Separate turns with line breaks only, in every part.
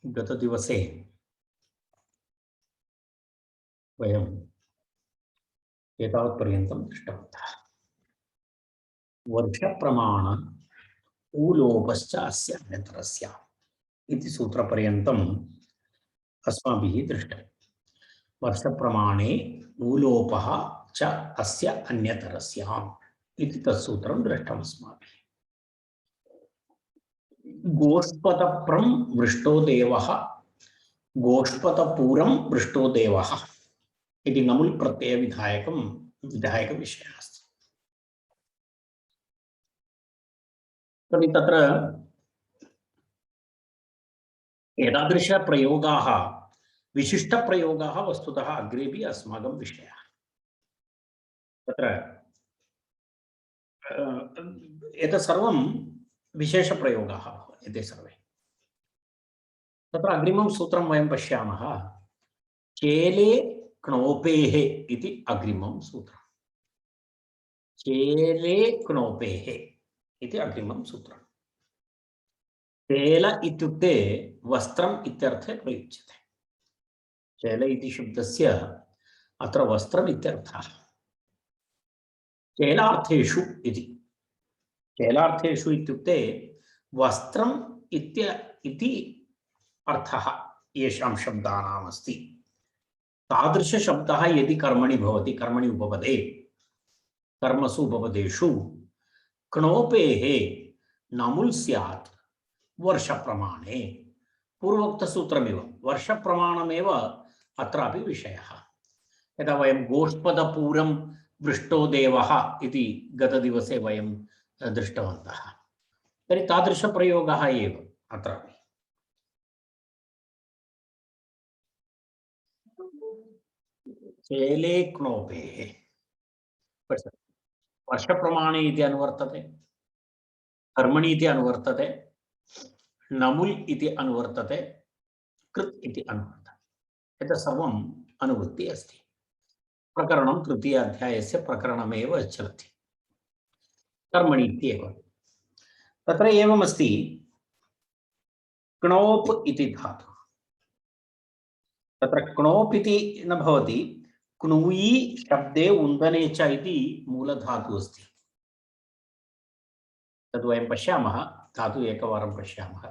गत दिवसे वयम् एतावत्पर्यन्तं दृष्टवन्तः। वर्षप्रमाण ऊलोपश्च अस्य अन्यतरस्य इति सूत्रपर्यन्तम् अस्माभिः दृष्टम्। वर्षप्रमाणे ऊलोपः च अस्य अन्यतरस्य इति तत्सूत्रं दृष्टम् अस्माभिः। गोष्पदप्रं वृष्टो देवः गोष्पदपूरं वृष्टो देवः इति नमुल् प्रत्यय विधायक विषयः अस्ति। तर्हि तत्र एतादृश प्रयोगाः विशिष्ट प्रयोगाः वस्तुतः अग्रेपि अस्माकं विषयः। तत्र एतत् सर्वं विशेष प्रयोगाः एते सर्वे। तत्र अग्रिमं सूत्रं वयं पश्यामः। चेले क्नोपेः इति अग्रिमं सूत्रम्। चेले क्नोपेः इति अग्रिमं सूत्रम्। चेल इत्युक्ते वस्त्रम् इत्यर्थे प्रयुज्यते। चेल इति शब्दस्य अत्र वस्त्रम् इत्यर्थः। चेलार्थेषु इति। चेलार्थेषु इत्युक्ते वस्त्रम् इति अर्थः येषां शब्दानाम् अस्ति। तादृश शब्दः यदि कर्मणि भवति, कर्मणि उपपदे, कर्मसु उपपदेषु क्नोपेः नमुल् स्यात् वर्षप्रमाणे। पूर्वोक्तसूत्रमिव वर्षप्रमाणमेव अत्रापि विषयः। यदा वयं गोष्पदपूरं वृष्टो देवः इति गतदिवसे वयं दृष्टवन्तः। तर्हि तादृशप्रयोगः एव अत्रापि। चेले क्नोपेः वर्षप्रमाणे इति अनुवर्तते, कर्मणि इति अनुवर्तते, नमुल् इति अनुवर्तते, कृत् इति अनुवर्तते। एतत् सर्वम् अनुवृत्तिः अस्ति। प्रकरणं तृतीय अध्यायस्य प्रकरणमेव चलति। कर्मणि इत्येव। तत्र एवमस्ति। क्नोप् इति धातुः। तत्र क्नोप् इति न भवति, क्नुयि शब्दे उन्दने च इति मूलधातुः अस्ति। तद् वयं पश्यामः। धातुः एकवारं पश्यामः।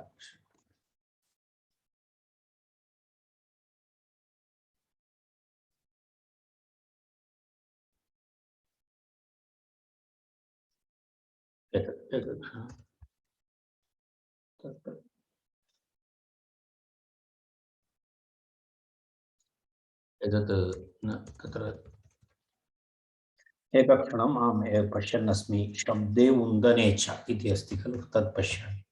तत्र एकक्षणम् अहं पश्यन् अस्मि। शब्दे उन्दने च इति अस्ति खलु, तत् पश्यामि।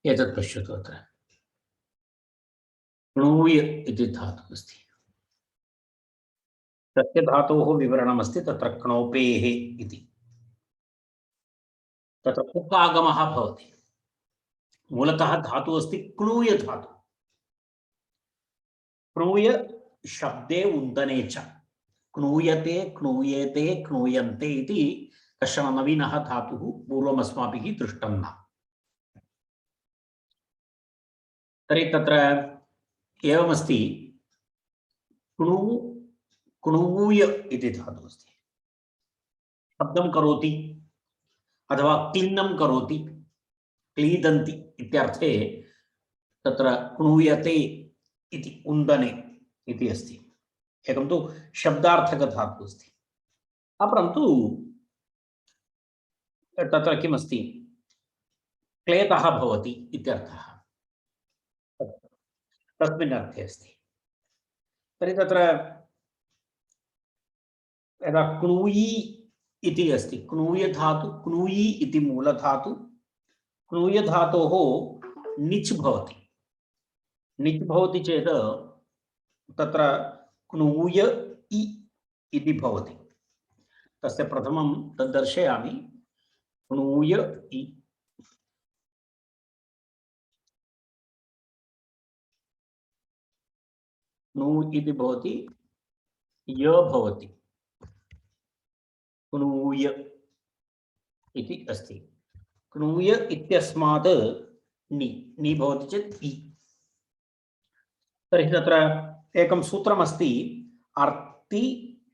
एतत् पश्यतु। अत्र क्नूय इति धातुः अस्ति। तस्य धातोः विवरणमस्ति तत्र क्नोपेः इति। तत्र कुक् भवति। मूलतः धातुः अस्ति क्नूय धातुः। क्नूय शब्दे उन्दने च। क्नूयते, क्नूयेते, क्नूयन्ते इति कश्चन नवीनः धातुः पूर्वम् अस्माभिः दृष्टं न। तर्हि तत्र एवमस्ति। क्नु क्नूय इति धातुः अस्ति। शब्दं करोति अथवा क्लिन्नं करोति, क्लीदन्ति इत्यर्थे तत्र क्नूयते इति उन्दने इति अस्ति। एकं तु शब्दार्थकधातुः अस्ति। अपरं तु तत्र किमस्ति, क्लेदः भवति इत्यर्थः। तस्मिन् अर्थे अस्ति। तर्हि तत्र यदा क्नूयी इति अस्ति, क्नूय धातु, क्नूयी इति मूलधातु, क्नूय धातोः निच् भवति। निच् भवति चेत् तत्र क्नूय इ इति भवति। तस्य प्रथमं तद् दर्शयामि। क्नूय इ, क्नू इति भवति, य भवति, क्नूय इति अस्ति। क्नूय इत्यस्मात् नि भवति चेत् इ। तर्हि तत्र एकं सूत्रमस्ति, अर्ति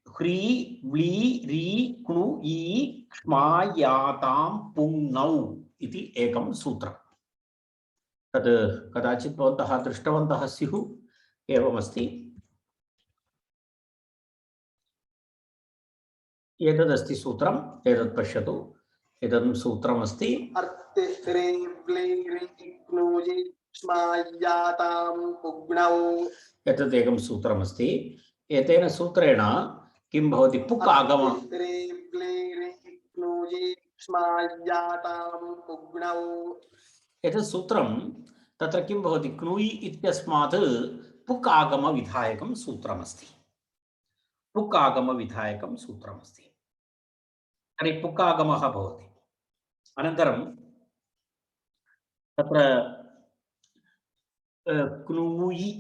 ह्री व्ली री क्नु ई क्ष्मा यातां पुङ्नौ इति एकं सूत्रम्। तद् कदाचित् भवन्तः दृष्टवन्तः स्युः। एवमस्ति। एतदस्ति सूत्रम्, एतत् पश्यतु। एतत् सूत्रमस्ति,
अर्ति ह्री व्ली री क्नु ई क्ष्मा यातां पुङ्नौ। एतत्
एकं सूत्रमस्ति। एतेन सूत्रेण किं भवति, पुक् आगम, एतत् सूत्रं तत्र किं भवति, क्नूयि इत्यस्मात् पुक् आगम विधायकं सूत्रमस्ति। पुक् आगम विधायकं सूत्रमस्ति। तर्हि पुक् आगमः भवति। अनन्तरं तत्र क्नूयि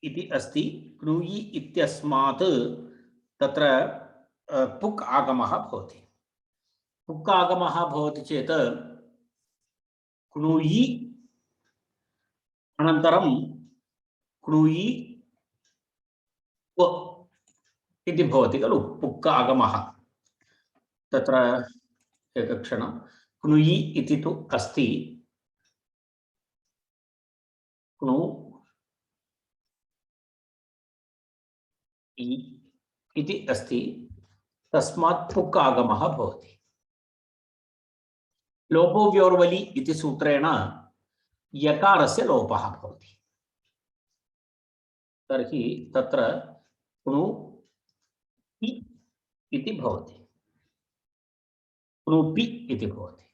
इति अस्ति। क्नूयि इत्यस्मात् तत्र पुक् आगमः भवति। पुक् आगमः भवति चेत् क्नूयि अनन्तरं क्नूयि इति भवति खलु, पुक् आगमः। तत्र एकक्षणं, क्नूयि इति तु अस्ति, क्नु इति अस्ति, तस्मात् पुक् आगमः भवति। लोपो व्योर्वलि इति सूत्रेण यकारस्य लोपः भवति। तर्हि तत्र क्नु इति भवति, क्नुपि इति भवति।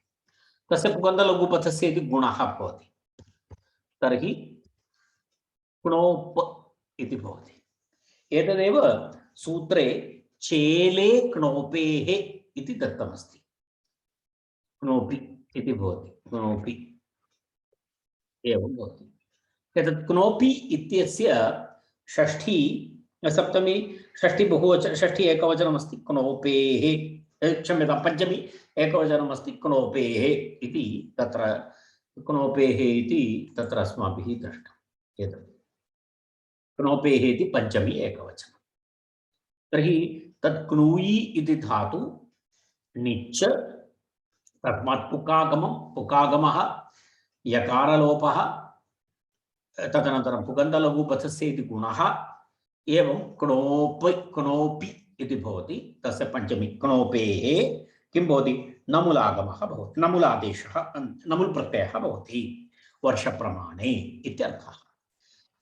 तस्य पुगन्धलघुपथस्य इति गुणः भवति। तर्हि क्नोप् इति भवति। एतदेव सूत्रे चेले क्नोपेः इति दत्तमस्ति। क्नोपि इति भवति, क्नोपि एवं भवति। एतत् क्नोपि इत्यस्य षष्ठी सप्तमी षष्ठी बहुवचन, षष्ठी एकवचनमस्ति क्नोपेः, क्षम्यतां पञ्चमी एकवचनमस्ति क्नोपेः इति। तत्र क्नोपेः इति तत्र अस्माभिः दृष्टम्। एतत् क्नोपेः इति पञ्चमी एकवचनं। तर्हि तत् क्नूयि इति धातु निच्, तस्मात् पुकागमं, पुकागमः, यकारलोपः, तदनन्तरं पुगन्धलघुपथस्य इति गुणः, एवं क्नोप् क्नोपि इति भवति। तस्य पञ्चमी क्नोपेः किं भवति, नमुलागमः भवति, नमुलादेशः, नमुल् प्रत्ययः भवति वर्षप्रमाणे इत्यर्थः।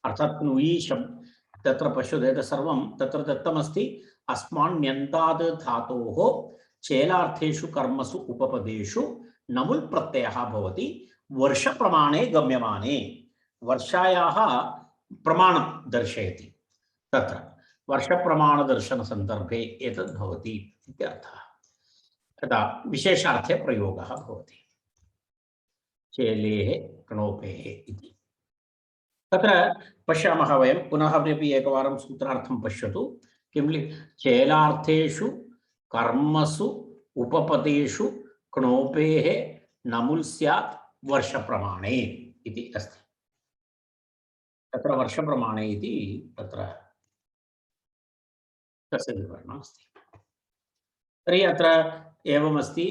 अर्थात् क्नूयि शब्द तत्र पश्यतु, एतत् सर्वं तत्र दत्तमस्ति। अस्मान्यन्ताद् धातोः चेलार्थेषु कर्मसु उपपदेषु नमुल् प्रत्ययः भवति वर्षप्रमाणे गम्यमाने। वर्षायाः प्रमाणं दर्शयति। तत्र वर्षप्रमाणदर्शनसन्दर्भे एतद् भवति इत्यर्थः। तदा विशेषार्थे प्रयोगः भवति, चेलेः क्नोपेः इति। तत्र पश्यामः वयं पुनः अपि एकवारं सूत्रार्थं पश्यतु। किं चेलार्थेषु कर्मसु उपपदेषु क्नोपेः नमुल् स्यात् वर्षप्रमाणे इति अस्ति। तत्र वर्षप्रमाणे इति तत्र तस्य विवरणम् अस्ति। तर्हि अत्र एवमस्ति,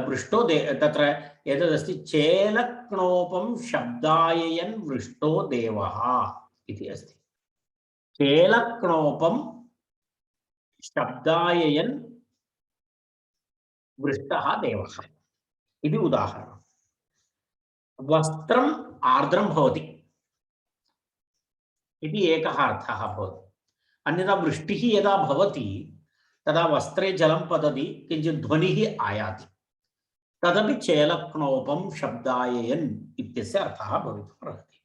वृष्टो तत्र एतदस्ति, चेलक्नोपं शब्दाययन् वृष्टो देवः इति अस्ति। चेलक्नोपं शब्दाययन् वृष्टः देवः इति उदाहरणं। वस्त्रम् आर्द्रं भवति, इति एकः अर्थः भवति। अन्यथा वृष्टिः यदा भवति तदा वस्त्रे जलं पतति, किञ्चित् ध्वनिः आयाति, तदपि चेलक्नोपं शब्दाययन् इत्यस्य अर्थः भवितुमर्हति।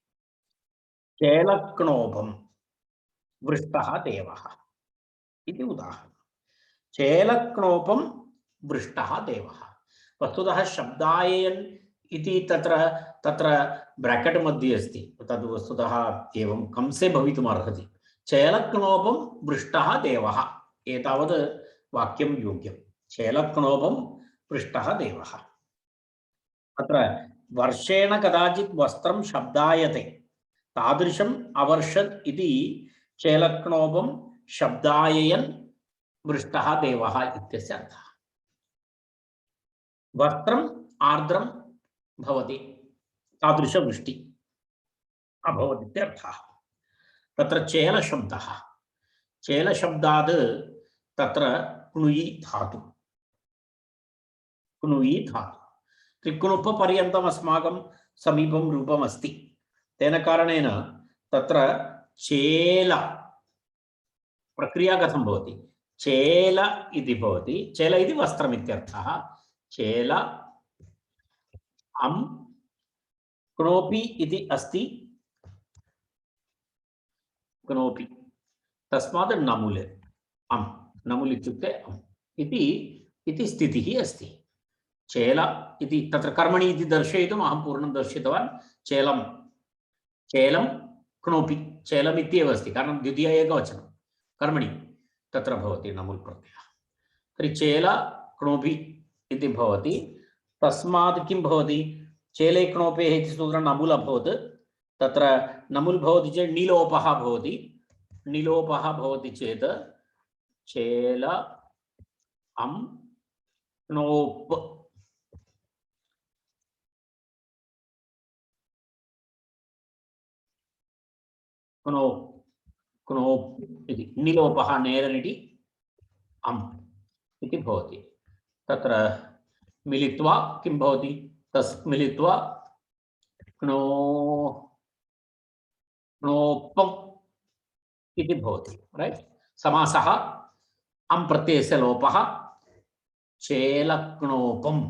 चेलक्नोपं वृष्टः देवः इति उदाहरणं। चेलक्नोपं वृष्टः देवः, वस्तुतः शब्दाययन् इति तत्र तत्र ब्रैकेट् मध्ये अस्ति, तद् वस्तुतः एवं कंसे भवितुमर्हति। चेलक्नोपं वृष्टः देवः, एतावत् वाक्यं योग्यं। चेलक्नोपं वृष्टः देवः। अत्र वर्षेण कदाचित् वस्त्रं शब्दायते, तादृशम् अवर्षत् इति चेलक्नोपं शब्दाययन् वृष्टः देवः इत्यस्य अर्थः। वस्त्रम् आर्द्रं भवति, तादृशवृष्टि अभवत् इत्यर्थः। तत्र चेलशब्दः, चेलशब्दात् तत्र क्नुयि धातु, क्नुयि धातु त्रिक्नुपपर्यन्तम् अस्माकं समीपं रूपम् अस्ति। तेन कारणेन तत्र चेल प्रक्रिया कथं भवति? चेल इति भवति, चेल इति वस्त्रम् इत्यर्थः। चेल अम् क्नोपि इति अस्ति, क्नोपि तस्मात् नमुल्, अम् नमुल् इत्युक्ते अम् इति स्थितिः अस्ति। चेल इति तत्र कर्मणि इति दर्शयितुम् अहं पूर्णं दर्शितवान्। चेलं, चेलं क्नोपि, चेलम् इत्येव अस्ति, कारणं द्वितीय एकवचनं कर्मणि तत्र भवति नमुल् प्रत्ययः। तर्हि चेल क्नोपि इति भवति। तस्मात् किं भवति? चेले क्नोपेः इति सूत्रं नमुल् अभवत्। तत्र नमुल् भवति चेत् णिलोपः भवति। णिलोपः भवति चेत् चेल अम् क्नोप्, क्नोप् क्नोप् इति णिलोपः नेरनिटि अम् इति भवति। तत्र मिलित्वा किं भवति? तस् मिलित्वा क्नो क्नोपम् इति भवति, राइट? समासः अम् प्रत्ययस्य लोपः, चेलक्नोपम्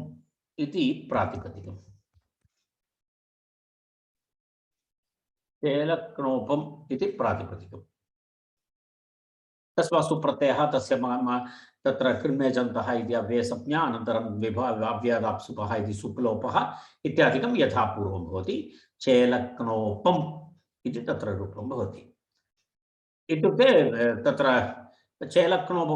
इति प्रातिपदिकम्। चेलक्नोपम् इति प्रातिपदिकम्। तस्मात्सु प्रत्ययः तस्य तत्र कृम्यजन्तः इति अव्ययसंज्ञा, अनन्तरं अव्ययादाप्सुपः इति सुप्लोपः इत्यादिकं यथा पूर्वं भवति। चेलक्नोपम् इति तत्र रूपं भवति। इत्युक्ते तत्र चेलक्नोप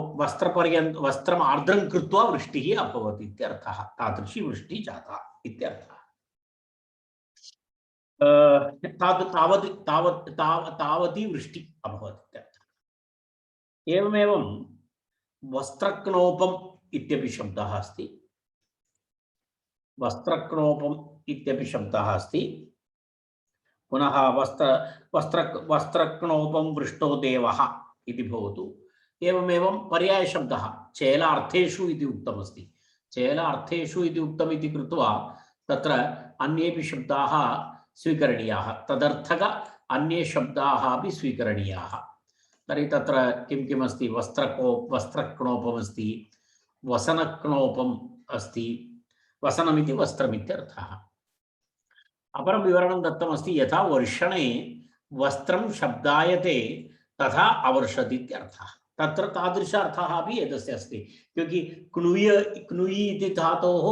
वस्त्रम् आर्द्रं कृत्वा वृष्टिः अभवत् इत्यर्थः। तादृशी वृष्टिः जाता इत्यर्थः। तावती वृष्टिः अभवत् इत्यर्थः। एवमेवं वस्त्रक्नोपम् इत्यपि शब्दः अस्ति। वस्त्रक्नोपम् इत्यपि शब्दः अस्ति। पुनः वस्त्रक्नोपं वृष्टो देवः इति भवतु। एवमेवं पर्यायशब्दः चेलार्थेषु इति उक्तमस्ति। चेलार्थेषु इति उक्तम् इति कृत्वा तत्र अन्येपि शब्दाः स्वीकरणीयाः, तदर्थक अन्ये शब्दाः अपि स्वीकरणीयाः। तर्हि तत्र किं किम् अस्ति? वस्त्रक्नोपम् अस्ति, वसनक्नोपम् अस्ति। वसनमिति वस्त्रमित्यर्थः। अपरं विवरणं दत्तमस्ति, यथा वर्षणे वस्त्रं शब्दायते तथा अवर्षत् इत्यर्थः। तत्र तादृश अर्थः अपि एतस्य अस्ति, क्योंकि क्नुयि इति धातोः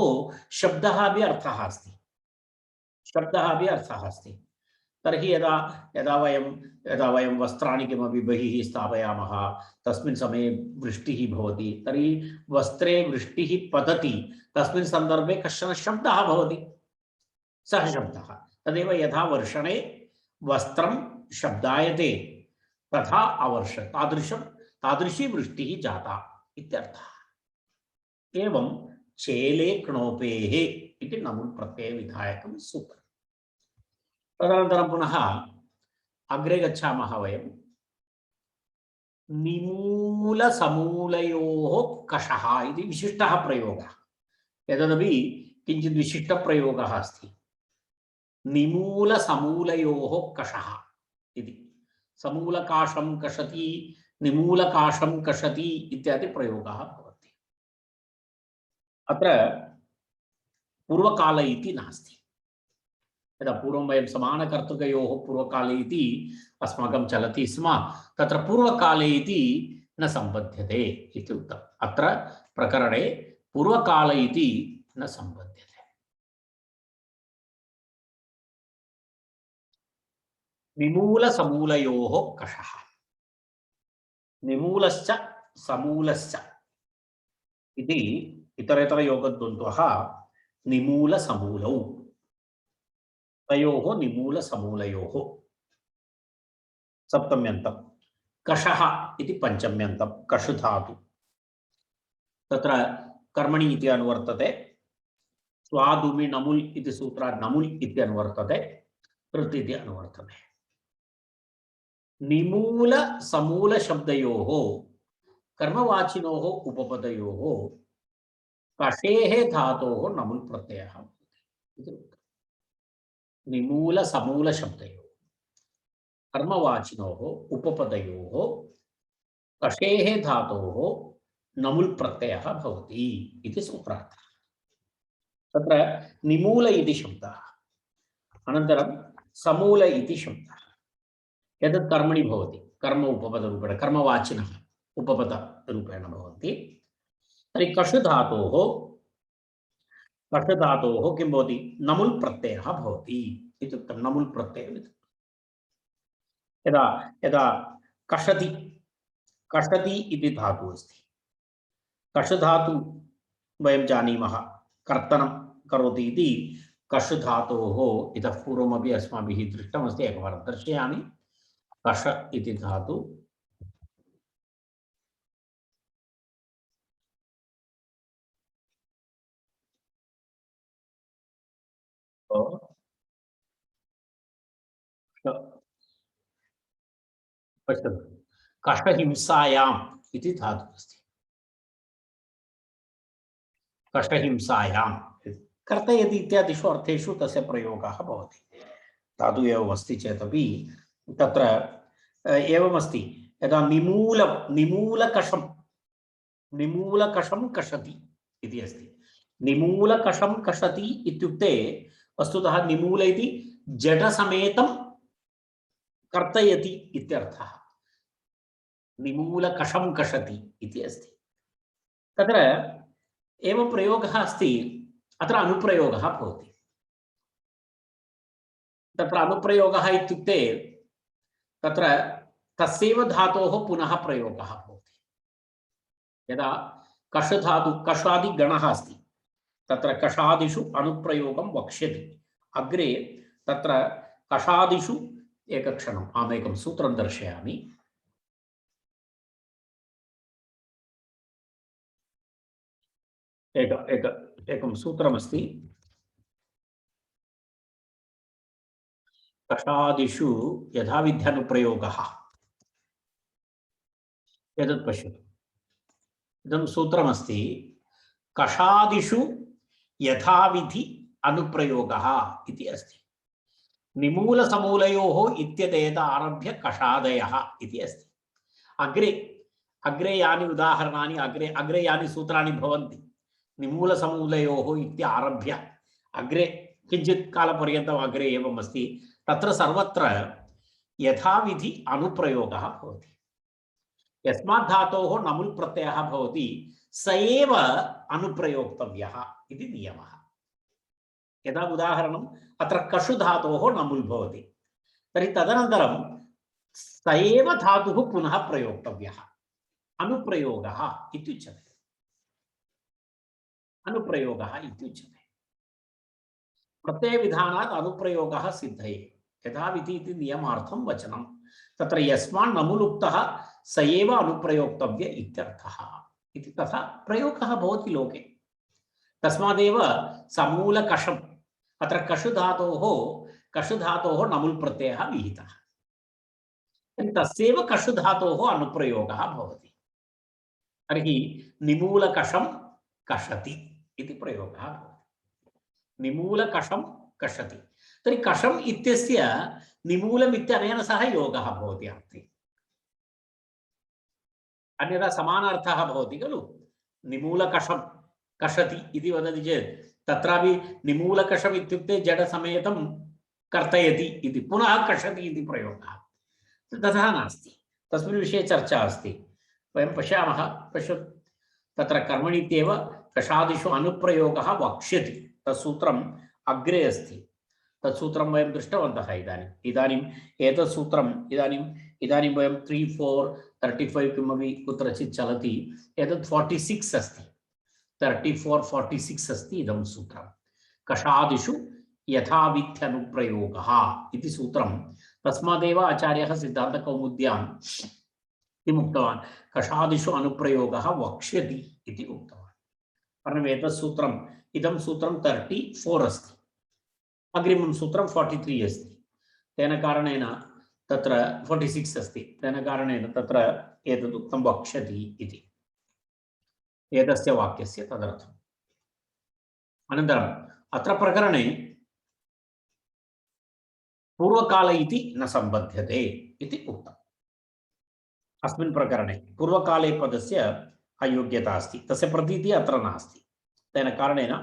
शब्दः अपि अर्थः अस्ति, शब्दः अपि अर्थः अस्ति। तर्हि यदा वयं वस्त्राणि किमपि बहिः स्थापयामः, तस्मिन् समये वृष्टिः भवति, तर्हि वस्त्रे वृष्टिः पतति, तस्मिन् सन्दर्भे कश्चन शब्दः भवति, सः शब्दः। तदेव यथा वर्षणे वस्त्रं शब्दायते तथा अवर्षत्, तादृशी वृष्टिः जाता इत्यर्थः। एवं चेले क्नोपेः इति नमुल् प्रत्ययविधायकं सूत्रम्। तदनन्तरं पुनः अग्रे गच्छामः वयं। निमूलसमूलयोः कषः इति विशिष्टः प्रयोगः। एतदपि किञ्चित् विशिष्टप्रयोगः अस्ति। निमूलसमूलयोः कषः इति। समूलकाशं कषति, निमूलकाशं कषति इत्यादि प्रयोगाः भवन्ति। अत्र पूर्वकाल इति नास्ति। यदा पूर्वं वयं समानकर्तृकयोः पूर्वकाले इति अस्माकं चलति स्म, तत्र पूर्वकाले इति न सम्बध्यते इति उक्तम्। अत्र प्रकरणे पूर्वकाल इति न सम्बध्यते। निमूलसमूलयोः कषः, निमूलश्च समूलश्च इति इतरेतरयोगद्वन्द्वः निमूलसमूलौ, तयोः निमूलसमूलयोः सप्तम्यन्तं, कषः इति पञ्चम्यन्तं, कषु धातु। तत्र कर्मणि इति अनुवर्तते, स्वादुमि नमुल् इति सूत्रात् नमुल् इति अनुवर्तते, कृत् इति अनुवर्तते। निमूल समूल शब्दयोः कर्मवाचिनोः उपपदयोः कषेः धातोः नमुल् प्रत्ययः भवति। निमूल समूल शब्दयोः कर्मवाचिनोः उपपदयोः कषेः धातोः नमुल् प्रत्ययः भवति इति सूत्रार्थः। तत्र निमूल इति शब्दः, अनन्तरं समूल इति शब्दः, यद् कर्मणि भवति, कर्म उपपदरूपेण, कर्मवाचिनः उपपदरूपेण भवन्ति। तर्हि कषु धातोः किं भवति? नमुल् प्रत्ययः भवति इत्युक्तं। नमुल् प्रत्ययः यदा यदा कषति, कषति इति धातुः अस्ति। कष धातु वयं जानीमः, कर्तनं करोति इति। कष धातोः इतः पूर्वमपि अस्माभिः दृष्टमस्ति, एकवारं दर्शयामि। कष इति धातु पश्यतु, कषहिंसायाम् इति धातुः अस्ति। कषहिंसायां कर्तयति इत्यादिषु अर्थेषु तस्य प्रयोगः भवति। धातु एव अस्ति चेदपि तत्र एवमस्ति, यदा निमूलकषं कषति इति अस्ति। निमूलकषं कषति इत्युक्ते वस्तुतः निमूल इति जडसमेतं कर्तयति इत्यर्थः। निमूलकषं कषति इति अस्ति। तत्र एवं प्रयोगः अस्ति, अत्र अनुप्रयोगः भवति। तत्र अनुप्रयोगः इत्युक्ते तत्र तस्यैव धातोः पुनः प्रयोगः भवति। यदा कष धातु, कषादिगणः अस्ति, तत्र कषादिषु अनुप्रयोगं वक्ष्यति। अग्रे तत्र कषादिषु एकक्षणम् अहमेकं सूत्रं दर्शयामि। एकं सूत्रमस्ति। कषादिषु यथाविध्यनुप्रयोगः, एतत् पश्यतु। इदं सूत्रमस्ति, कषादिषु यथाविधि अनुप्रयोगः इति अस्ति। निमूलसमूलयोः इत्यतेत आरभ्य कषादयः इति अस्ति। अग्रे यानि उदाहरणानि, अग्रे यानि सूत्राणि भवन्ति, निमूलसमूलयोः इत्यारभ्य अग्रे किञ्चित् कालपर्यन्तम् अग्रे एवम् अस्ति। तत्र सर्वत्र यथाविधि अनुप्रयोगः भवति। यस्मात् धातोः नमुल् प्रत्ययः भवति स एव अनुप्रयोक्तव्यः इति नियमः। यदा उदाहरणम्, अत्र कषु धातोः नमुल् भवति, तर्हि तदनन्तरं स एव धातुः पुनः प्रयोक्तव्यः। अनुप्रयोगः इत्युच्यते। अनुप्रयोगः इत्युच्यते। प्रत्ययविधानात् अनुप्रयोगः सिद्धये, यथाविधि इति नियमार्थं वचनं। तत्र यस्मान् नमुलुक्तः स एव अनुप्रयोक्तव्य इत्यर्थः इति तथा प्रयोगः भवति लोके। तस्मादेव समूलकषम्, अत्र कषु धातोः नमुल् प्रत्ययः विहितः। तस्यैव कषु धातोः अनुप्रयोगः भवति। तर्हि निमूलकषं कषति इति प्रयोगः भवति। निमूलकषं कषति। तर्हि कषम् इत्यस्य निमूलम् इत्यनेन सह योगः भवति अर्थे, अन्यथा समानार्थः भवति खलु। निमूलकषं कषति इति वदति चेत् तत्रापि निमूलकषम् इत्युक्ते जडसमेतं कर्तयति इति, पुनः कषति इति प्रयोगः, तथा नास्ति। तस्मिन् विषये चर्चा अस्ति, वयं पश्यामः। तत्र कर्मणि इत्येव कषादिषु अनुप्रयोगः वक्ष्यति, तत्सूत्रम् अग्रे अस्ति, तत्सूत्रं वयं दृष्टवन्तः। इदानीम् एतत् सूत्रम् इदानीं वयं 3, 4, 35 किमपि कुत्रचित् चलति, एतत् 46 अस्ति, 34, 46 अस्ति इदं सूत्रं। कषादिषु यथाविध्यनुप्रयोगः इति सूत्रं। तस्मादेव आचार्यः सिद्धान्तकौमुद्यां किम् उक्तवान्, कषादिषु अनुप्रयोगः वक्ष्यति इति उक्तवान्। कारणम् एतत् सूत्रम्, इदं सूत्रं 34 अस्ति, अग्रिमं सूत्रं 43 अस्ति, तेन कारणेन तत्र 46 अस्ति, तेन कारणेन तत्र एतद् उक्तं वक्ष्यति इति, एतस्य वाक्यस्य तदर्थम्। अनन्तरम् अत्र प्रकरणे पूर्वकाल इति न सम्बध्यते इति उक्तम्। अस्मिन् प्रकरणे पूर्वकाले पदस्य अयोग्यता अस्ति, तस्य प्रतीतिः अत्र नास्ति, तेन कारणेन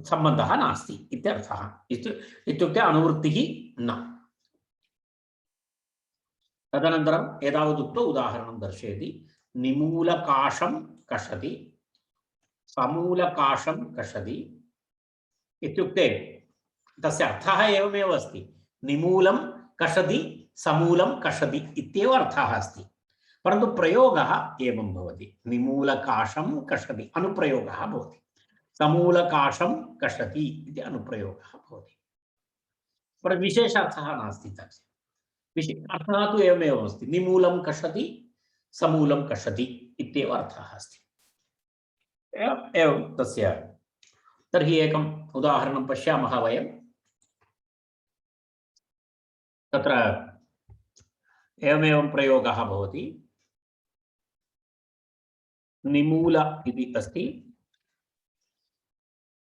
सम्बन्धः नास्ति इत्यर्थः। इत्युक्ते अनुवृत्तिः न। तदनन्तरम् एतावदुक्त्वा उदाहरणं दर्शयति। निमूलकाशं कषति, समूलकाशं कषति इत्युक्ते तस्य अर्थः एवमेव अस्ति, निमूलं कषति समूलं कषति इत्येव अर्थः अस्ति, परन्तु प्रयोगः एवं भवति, निमूलकाशं कषति अनुप्रयोगः भवति, समूलकाशं कषति इति अनुप्रयोगः भवति, परन्तु विशेषार्थः नास्ति। तस्य अर्थः तु एवमेव अस्ति, निमूलं कषति समूलं कषति इत्येव अर्थः अस्ति। एवं तस्य। तर्हि एकम् उदाहरणं पश्यामः वयं। तत्र एवमेवं प्रयोगः भवति। निमूल इति अस्ति,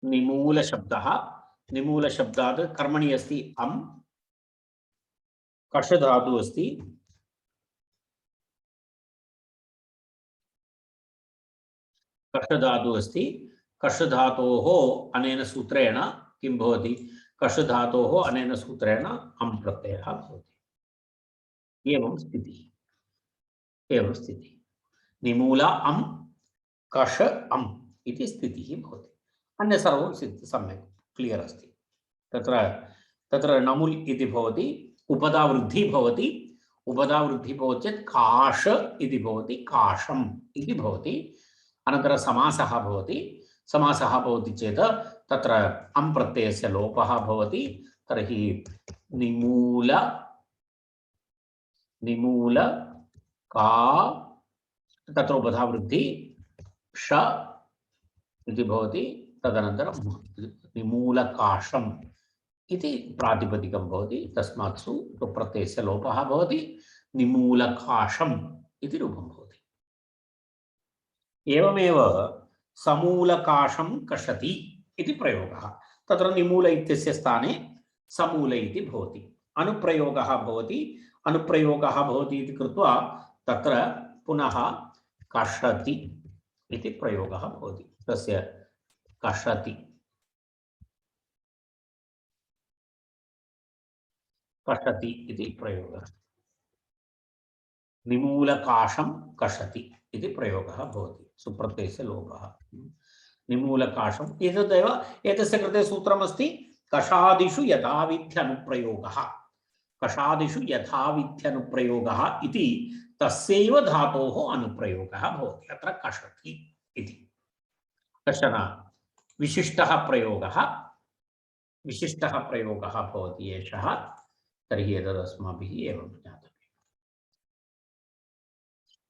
निमूलशब्दः, निमूलशब्दात् कर्मणि अस्ति अम्, कष धातु अस्ति, कष धातु अस्ति, कष धातोः अनेन सूत्रेण किं भवति, कष धातोः अनेन सूत्रेण अम् प्रत्ययः भवति। एवं स्थितिः, एवं स्थितिः। निमूल अम् कष अम् इति स्थितिः भवति। अन्य सर्वं सम्यक् क्लियर् अस्ति। तत्र नमुल् इति भवति, उपधा वृद्धिः भवति, उपधा वृद्धिः भवति चेत् काश इति भवति, काशम् इति भवति। अनन्तरं समासः भवति, समासः भवति चेत् तत्र अम् प्रत्ययस्य लोपः भवति। तर्हि निमूल निमूल का, तत्र उपधा वृद्धि श इति भवति, तदनन्तरं निमूलकाशम् इति प्रातिपदिकं भवति, तस्मात् सु प्रत्ययस्य लोपः भवति, निमूलकाशम् इति रूपं भवति। एवमेव समूलकाशं कषति इति प्रयोगः, तत्र निमूल इत्यस्य स्थाने समूल इति भवति, अनुप्रयोगः भवति, अनुप्रयोगः भवति इति कृत्वा तत्र पुनः कषति इति प्रयोगः भवति। तस्य कषति, कषति इति प्रयोगः, निमूलकाशं कषति इति प्रयोगः भवति, सुप्रत्ययस्य लोपः। निमूलकाशम् एतदेव, एतस्य कृते सूत्रमस्ति कषादिषु यथाविध्यनुप्रयोगः, कषादिषु यथाविध्यनुप्रयोगः इति तस्यैव धातोः अनुप्रयोगः भवति। अत्र कषति इति कश्चन विशिष्टः प्रयोगः, विशिष्टः प्रयोगः भवति एषः। तर्हि एतदस्माभिः एवं ज्ञातव्यम्।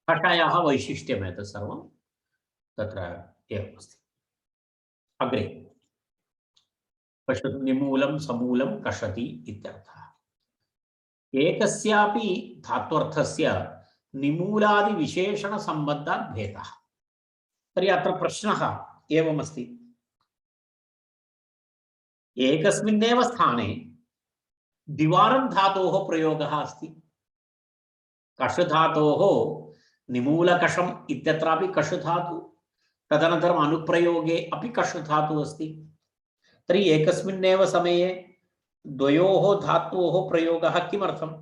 कषायाः वैशिष्ट्यम् एतत् सर्वं तत्र एवमस्ति। अग्रे पश्यतु, निमूलं समूलं कषति इत्यर्थः। एकस्यापि धात्वर्थस्य निमूलादिविशेषणसम्बन्धात् भेदः। तर्हि अत्र प्रश्नः एवमस्ति, एकस्मिन्नेव स्थाने द्विवारं धातोः प्रयोगः अस्ति। कष धातोः निमूलकषम् इत्यत्रापि कष धातु, तदनन्तरम् अनुप्रयोगे अपि कष धातु अस्ति। तर्हि एकस्मिन्नेव समये द्वयोः धातोः प्रयोगः किमर्थम्?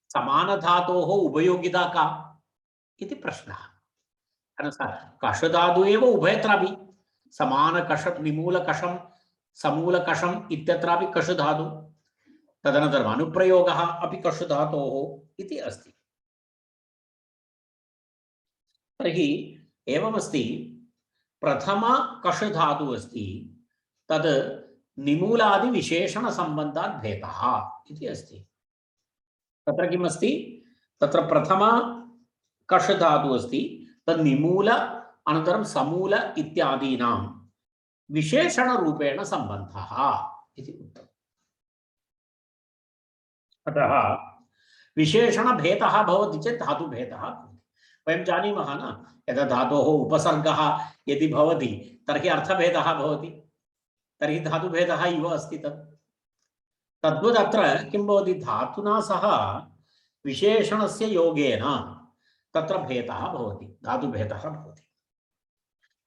समानधातोः उभयोगिता का इति प्रश्नः। कष धातु एव उभयत्रापि समानकष निमूलकषं समूलकषम् इत्यत्रापि कष धातु, तदनन्तरम् अनुप्रयोगः अपि कष धातोः इति अस्ति। तर्हि एवमस्ति, प्रथम कष धातु अस्ति, तद् निमूलादि विशेषण संबन्धात् भेदः इति अस्ति। तत्र किम् अस्ति? तत्र प्रथम कष धातु अस्ति, तद् निमूल अनन्तरं समूल इत्यादीनां विशेषण रूपेण संबन्धः इति उक्तम्। अतः विशेषण भेदः भवति चेत् धातु भेदः भवति। वयं जानीमः न, यदा धातोः उपसर्गः यदि भवति तर्हि अर्थभेदः भवति, तर्हि धातुभेदः इव अस्ति तत्। तद्वत् अत्र किं भवति? धातुना सह विशेषणस्य योगेन तत्र भेदः भवति, धातुभेदः भवति,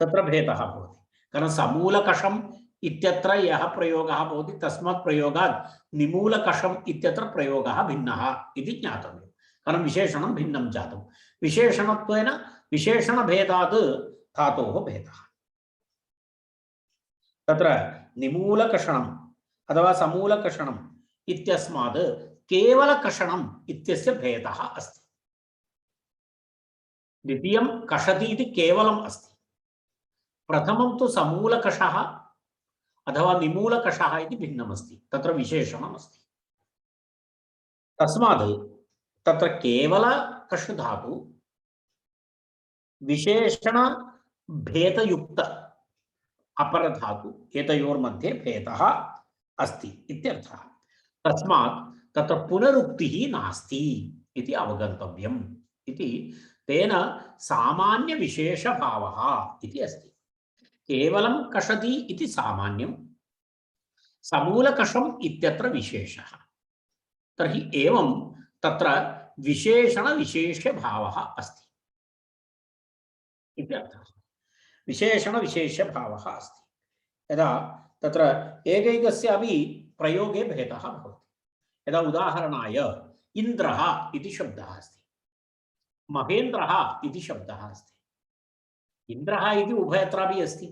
तत्र भेदः भवति। कारण समूलकषम् इत्यत्र यः प्रयोगः भवति तस्मात् प्रयोगात् निमूलकषम् इत्यत्र प्रयोगः भिन्नः इति ज्ञातव्यं। कारण विशेषणं भिन्नं जातं, विशेषणत्वेन विशेषणभेदात् धातोः भेदः। तत्र निमूलकषणम् अथवा समूलकषणम् इत्यस्मात् केवलकषणम् इत्यस्य भेदः अस्ति। द्वितीयं कषति इति केवलम् अस्ति, प्रथमं तु समूलकषः अथवा निमूलकषः इति भिन्नमस्ति, तत्र विशेषणम् अस्ति। तस्मात् तत्र केवलकष धातु विशेषण भेदयुक्त अपरधातु एतयोर्मध्ये भेदः अस्ति इत्यर्थः। तस्मात् तत्र पुनरुक्तिः नास्ति इति अवगन्तव्यम् इति, तेन सामान्य विशेषभावः इति अस्ति। केवलं कषति इति सामान्यं, समूलकषम् इत्यत्र विशेषः। तर्हि एवं तत्र विशेषण विशेषभावः अस्ति इति अर्थः। विशेषण विशेषभावः अस्ति। यदा तत्र एकैकस्यापि प्रयोगे भेदः भवति। यदा उदाहरणाय इन्द्रः इति शब्दः अस्ति, महेन्द्रः इति शब्दः अस्ति। इन्द्रः इति उभयत्रापि अस्ति,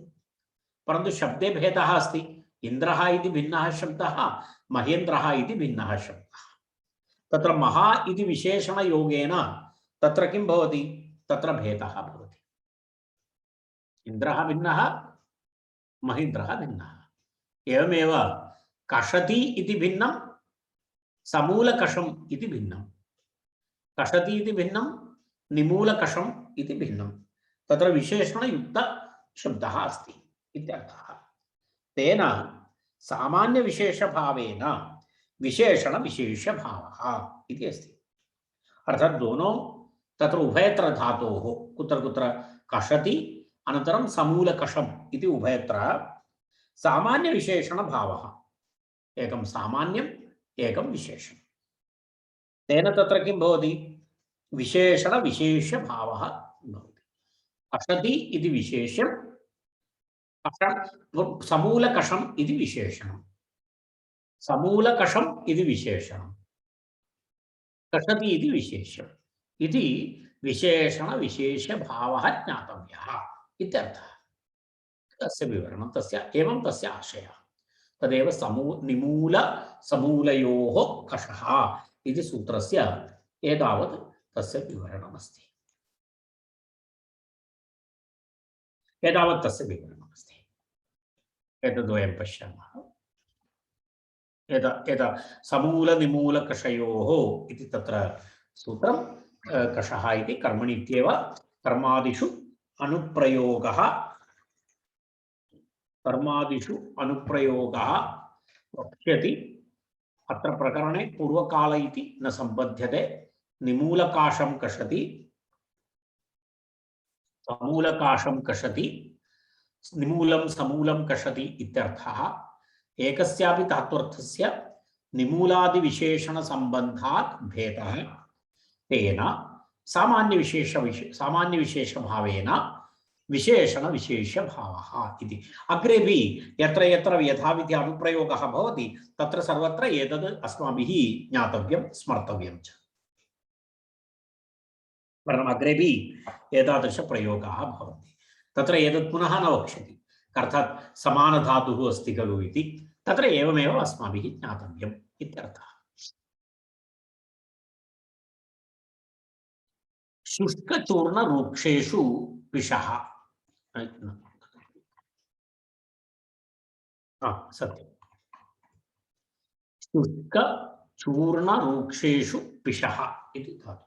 परन्तु शब्दे भेदः अस्ति। इन्द्रः इति भिन्नः शब्दः, महेन्द्रः इति भिन्नः शब्दः। तत्र महा इति विशेषणयोगेन तत्र किं भवति? तत्र भेदः भवति। इन्द्रः भिन्नः, महेन्द्रः भिन्नः। एवमेव कषति इति भिन्नं, समूलकषम् इति भिन्नं। कषति इति भिन्नं, निमूलकषम् इति भिन्नं। तत्र विशेषणयुक्त शब्दः अस्ति इत्यर्थः। तेन सामान्य विशेषभावेन विशेषण विशेषभावः इति अस्ति। अर्थात् दोनों तत्र उभयत्र धातोः कुत्र कुत्र कषति अनन्तरं समूलकषम् इति उभयत्र सामान्य विशेषणभावः, एकं सामान्यम् एकं विशेषणं। तेन तत्र किं भवति? विशेषण विशेषभावः भवति। कषति इति विशेष्यं, समूलकषम् इति विशेषणं, समूलकषम् इति विशेषणं, कषति इति विशेष्यम् इति विशेषण विशेषभावः ज्ञातव्यः इत्यर्थः। तस्य विवरणं तस्य एवं तस्य आशयः। तदेव निमूल समूलयोः कषः इति सूत्रस्य एतावत् तस्य विवरणमस्ति। एतावत् तस्य विवरणमस्ति। एतद्वयं पश्यामः। समूलनिमूलकषयोः इति तत्र सूत्रं। कषः इति कर्मणि इत्येव, कर्मादिषु अनुप्रयोगः, कर्मादिषु अनुप्रयोगः वक्ष्यति। अत्र प्रकरणे पूर्वकाल इति न सम्बध्यते। निमूलकाशं कषति, समूलकाशं कषति, निमूलं समूलं कषति इत्यर्थः। एकस्यापि धात्वर्थस्य निमूलादिविशेषणसम्बन्धात् भेदः तेन सामान्यविशेषभावेन विशेषणविशेष्यभावः इति। अग्रेपि यत्र यत्र यथाविधि अनुप्रयोगः भवति तत्र सर्वत्र एतद् अस्माभिः ज्ञातव्यं स्मर्तव्यं च। कारणम् अग्रेपि एतादृशप्रयोगाः भवन्ति। तत्र एतत् पुनः न वक्ष्यति, अर्थात् समानधातुः अस्ति खलु इति, तत्र एवमेव अस्माभिः ज्ञातव्यम् इत्यर्थः। शुष्कचूर्णरूक्षेषु पिशः सत्यं शुष्कचूर्णरूक्षेषु पिशः इति धातुः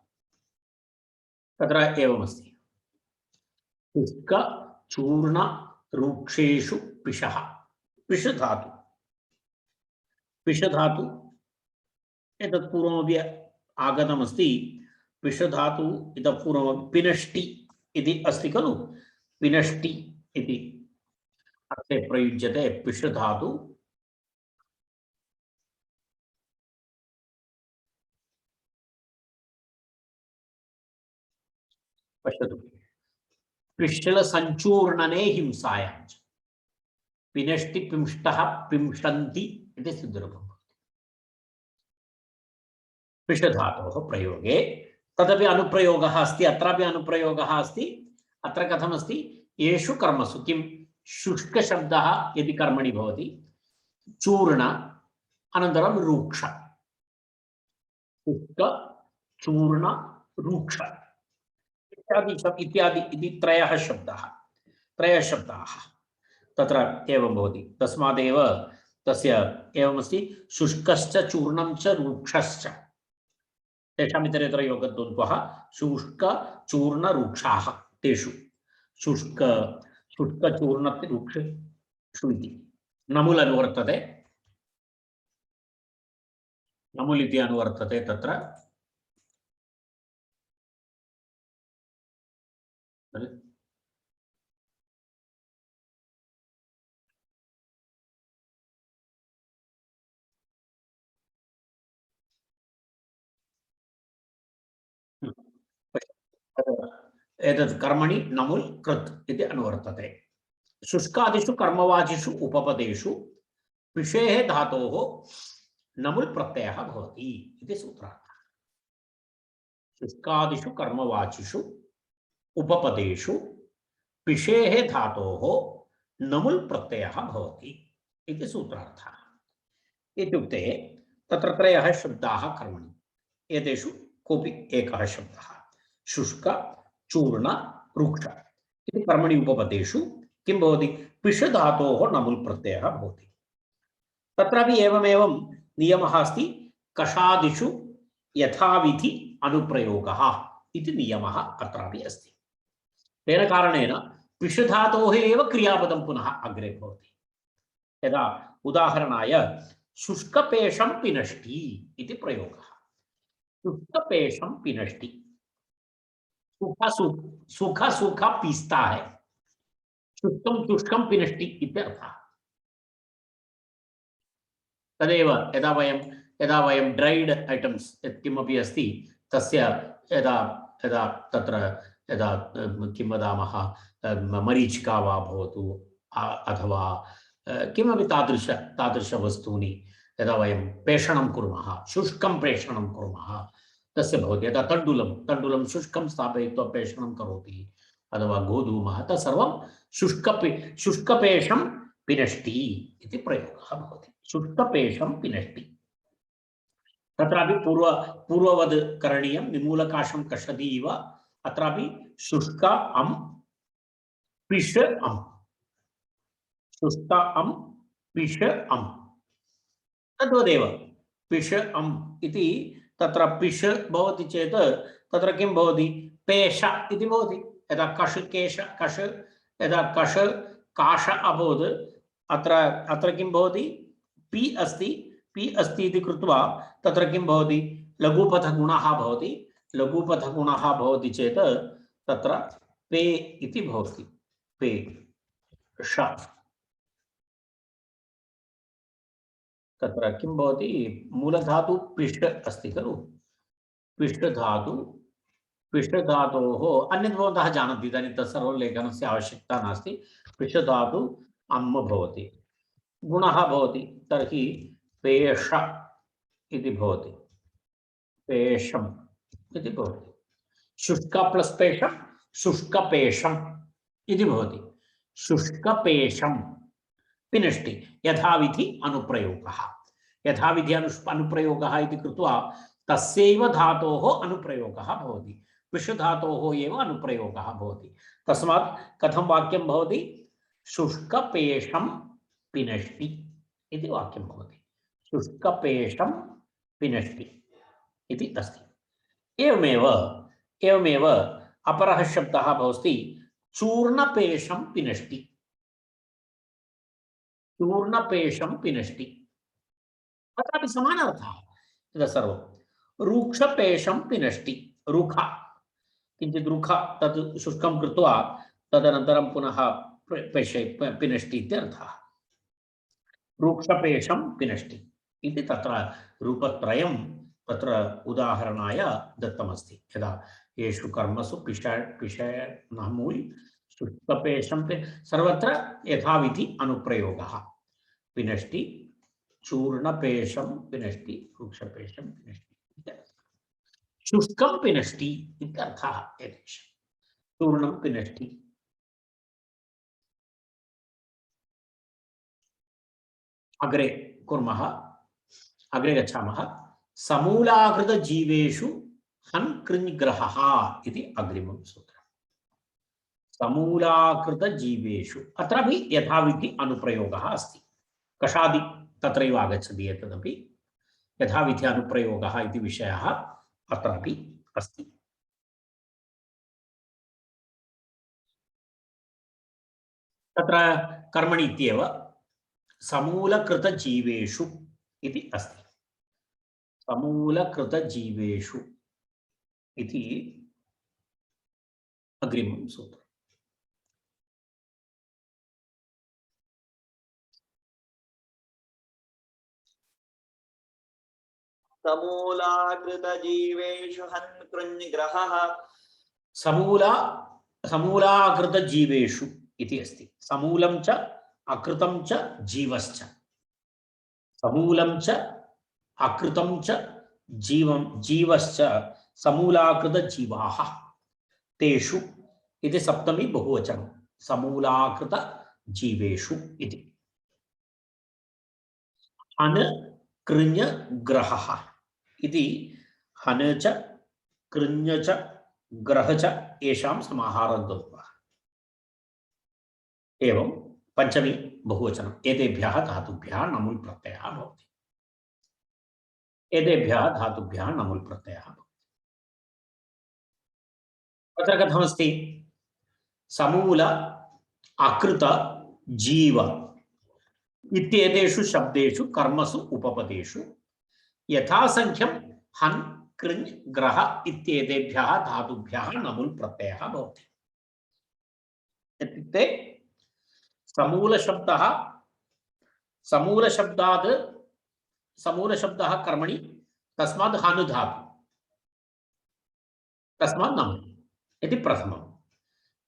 तत्र एवमस्ति। शुष्कचूर्णरूक्षेषु पिशः पिश धातु एतत् पूर्वमपि आगतमस्ति। पिश धातु इतः पूर्वं पिनष्टि इति अस्ति खलु। पिनष्टि इति अर्थे प्रयुज्यते पिश धातु। पश्यतु, पिष्टलसञ्चूर्णने हिंसायां च पिनष्टि पिंष्टः पिंषन्ति इति सिद्धरूपं भवति। पिश धातोः प्रयोगे तदपि अनुप्रयोगः अस्ति, अत्रापि अनुप्रयोगः अस्ति। अत्र कथमस्ति, येषु कर्मसु किं शुष्कशब्दः यदि कर्मणि भवति, चूर्ण अनन्तरं रूक्ष, शुष्क चूर्ण रूक्ष इत्यादि इति त्रयः शब्दाः तत्र एवं भवति। तस्मादेव तस्य एवमस्ति, शुष्कश्च चूर्णं च रूक्षश्च तेषाम् इतरेतर योगद्वन्द्वः शुष्क चूर्ण रूक्षाः तेषु शुष्कचूर्णस्य रूक्षेषु इति नमुल् अनुवर्तते। नमुल् इति अनुवर्तते तत्र। एतत् कर्मणि नमुल् कृत् इति अनुवर्तते। शुष्कादिषु कर्मवाचिषु उपपदेषु पिशेः धातोः नमुल् प्रत्ययः भवति इति सूत्रार्थः। शुष्कादिषु कर्मवाचिषु उपपदेषु पिशेः धातोः नमुल् प्रत्ययः भवति इति सूत्रार्थः। इत्युक्ते तत्र त्रयः शब्दाः कर्मणि, एतेषु कोऽपि एकः शब्दः शुष्क चूर्ण रूक्ष इति कर्मणि उपपदेषु किं भवति, पिश धातोः नमुल् प्रत्ययः भवति। तत्रापि एवमेवं नियमः अस्ति, कषादिषु यथाविधि अनुप्रयोगः इति नियमः अत्रापि अस्ति। तेन कारणेन पिश धातोः एव क्रियापदं पुनः अग्रे भवति। यदा उदाहरणाय शुष्कपेशं पिनष्टि इति प्रयोगः। शुष्कपेशं पिनष्टि, सुख सुख पीसता है, शुष्कं शुष्कं पिनष्टि इत्यर्थः। तदेव यदा वयं ड्रैड आइटम्स किमपि अस्ति तस्य यदा तत्र यदा किं वदामः, मरीचिका वा भवतु अथवा किमपि तादृशवस्तूनि यदा वयं पेषणं कुर्मः, शुष्कं पेषणं कुर्मः, तस्य भवति। यदा तण्डुलं शुष्कं स्थापयित्वा पेषणं करोति अथवा गोधूमः, तत्सर्वं शुष्कपेषं पिनष्टि इति प्रयोगः भवति। शुष्कपेशं पिनष्टि, तत्रापि पूर्ववद् करणीयं। निमूलकाशं कषति इव अत्रापि शुष्क अम् पिश अम्, शुष्क अम् पिश अम्, तद्वदेव पिश अम् इति। तत्र पिश भवति चेत् तत्र किं भवति, पेश इति भवति। यदा कष यदा कष काश अभवत्, अत्र किं भवति, पि अस्ति इति कृत्वा तत्र किं भवति, लघुपथगुणः भवति। लघुपथगुणः भवति चेत् तत्र पे इति भवति। पे श तत्र किं भवति मूलधातु पिष्ट अस्ति खलु पिष्टधातु पिष्टधातोः अन्यत् भवन्तः जानन्ति इदानीं तत्सर्वं लेखनस्य आवश्यकता नास्ति पिष्टधातु अम्म भवति गुणः भवति तर्हि पेष इति भवति पेषम् इति भवति शुष्क प्लस् पेषं शुष्कपेषम् इति भवति शुष्कपेषं पिनष्टि यथाविधि अनुप्रयोगः यथाविधि अनुप्रयोगः इति कृत्वा तस्यैव धातोः अनुप्रयोगः भवति पिष्टधातोः एव अनुप्रयोगः भवति तस्मात् कथं वाक्यं भवति शुष्कपेषं पिनष्टि इति वाक्यं भवति शुष्कपेषं पिनष्टि इति अस्ति एवमेव अपरः शब्दः भवति चूर्णपेषं पिनष्टि चूर्णपेषं पिनष्टि तत्रापि समानार्थः तत् सर्वं रूक्षपेषं पिनष्टि रुख किञ्चित् रुख तत् शुष्कं कृत्वा तदनन्तरं पुनः पिनष्टि इत्यर्थः रूक्षपेषं पिनष्टि इति तत्र रूपत्रयं तत्र उदाहरणाय दत्तमस्ति यदा येषु कर्मसु पिषयनमूल् शुष्कपेषं सर्वत्र यथाविधि अनुप्रयोगः पिनष्टि चूर्णपेषं पिनष्टि रूक्षपेषं पिनष्टि शुष्कं पिनष्टि इत्यर्थः एतेषां चूर्णं पिनष्टि अग्रे कुर्मः अग्रे गच्छामः समूलाकृतजीवेषु हन् कृञ् ग्रहः इति अग्रिमं सूत्रम् समूलाकृतजीवेषु अत्रापि यथाविधि अनुप्रयोगः अस्ति कषादि तत्रैव आगच्छति एतदपि यथाविधि अनुप्रयोगः इति विषयः अत्रापि अस्ति तत्र कर्मणि इत्येव समूलकृतजीवेषु इति अस्ति समूलकृतजीवेषु इति अग्रिमं सूत्रम्
समूलाकृतजीवेषु हन् कृञ् ग्रहः
समूलाकृतजीवेषु इति अस्ति समूलं च अकृतं च जीवश्च समूलं च अकृतं च जीवश्च समूलाकृतजीवाः तेषु इति सप्तमी बहुवचनं समूलाकृतजीवेषु इति हन् कृञ् ग्रहः इति हन् च कृञ् च ग्रह च येषां समाहारं दत्वा एवं पंचमी बहुवचनम् एतेभ्यः धातुभ्यः नमुल् प्रत्ययः भवति एतेभ्यः धातुभ्यः नमुल् प्रत्ययः भवति तत्र कथमस्ति समूल अकृत जीव इत्येतेषु शब्देषु कर्मसु उपपदेषु यथासंख्यं हन् कृञ् ग्रह इत्येतेभ्यः धातुभ्यः नमुल् प्रत्ययः भवति इत्युक्ते समूलशब्दः कर्मणि तस्मात् हन् धातु तस्मात् नमुल् इति प्रथमं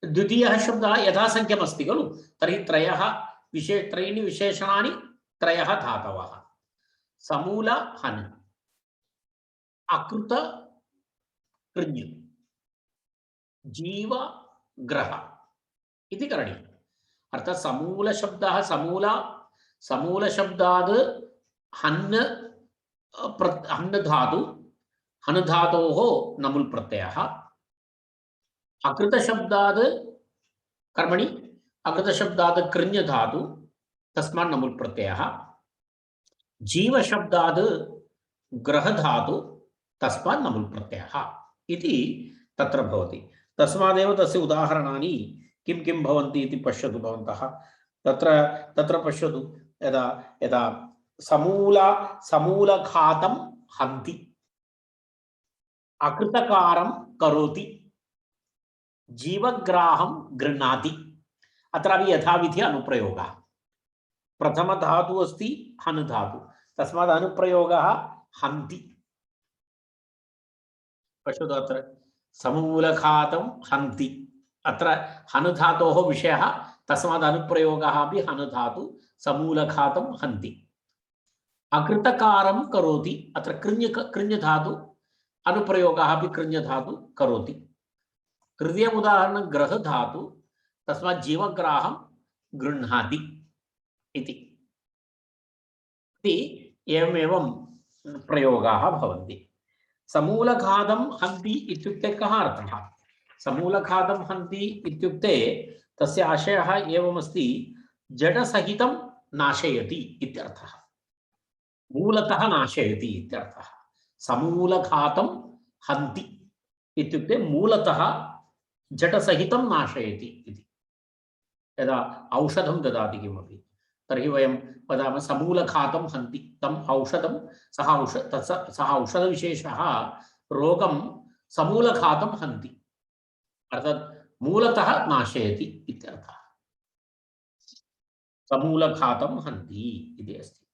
द्वितीयः शब्दः यथासंख्यम् अस्ति खलु तर्हि त्रीणि विशेषणानि त्रयः धातवः समूल हन् अकृत कृञ् जीव ग्रह इति करणीयम् अर्थात् समूलशब्दात् हन् धातोः नमुल् प्रत्ययः अकृतशब्दात् कर्मणि अकृतशब्दात् कृञ् धातु तस्मात् नमुल् प्रत्ययः जीवशब्दात् ग्रह धातु तस्मात् नमुल् प्रत्ययः इति तत्र भवति तस्मादेव तस्य उदाहरणानि किं किं भवन्ति इति पश्यतु भवन्तः तत्र पश्यतु यदा समूलघातं हन्ति अकृतकारं करोति जीवग्राहं गृह्णाति अत्रापि यथाविधि अनुप्रयोगः प्रथम धातु अस्ति हन् धातु तस्मात् अनुप्रयोगः हन्ति। पश्यतु अत्र समूलघातं हन्ति, अत्र हनुधातोः विषयः, तस्मात् अनुप्रयोगः अपि हनुधातु समूलघातं हन्ति। अकृतकारं करोति, अत्र कृञ्धातु अनुप्रयोगः अपि कृञ्धातु करोति। तृतीयम् उदाहरणं ग्रहधातु, तस्मात् जीवग्राहं गृह्णाति इति एवमेवं प्रयोगाः भवन्ति। समूलघातं हन्ति इत्युक्ते कः अर्थः? समूलघातं हन्ति इत्युक्ते तस्य आशयः एवमस्ति, जडसहितं नाशयति इत्यर्थः, मूलतः नाशयति इत्यर्थः। समूलघातं हन्ति इत्युक्ते मूलतः जडसहितं नाशयति इति। यदा औषधं ददाति किमपि, तर्हि वयं वदामः समूलघातं हन्ति, तम् औषधं सः औषधविशेषः रोगं समूलघातं हन्ति, अर्थात् मूलतः नाशयति इत्यर्थः। समूलघातं हन्ति इति अस्ति।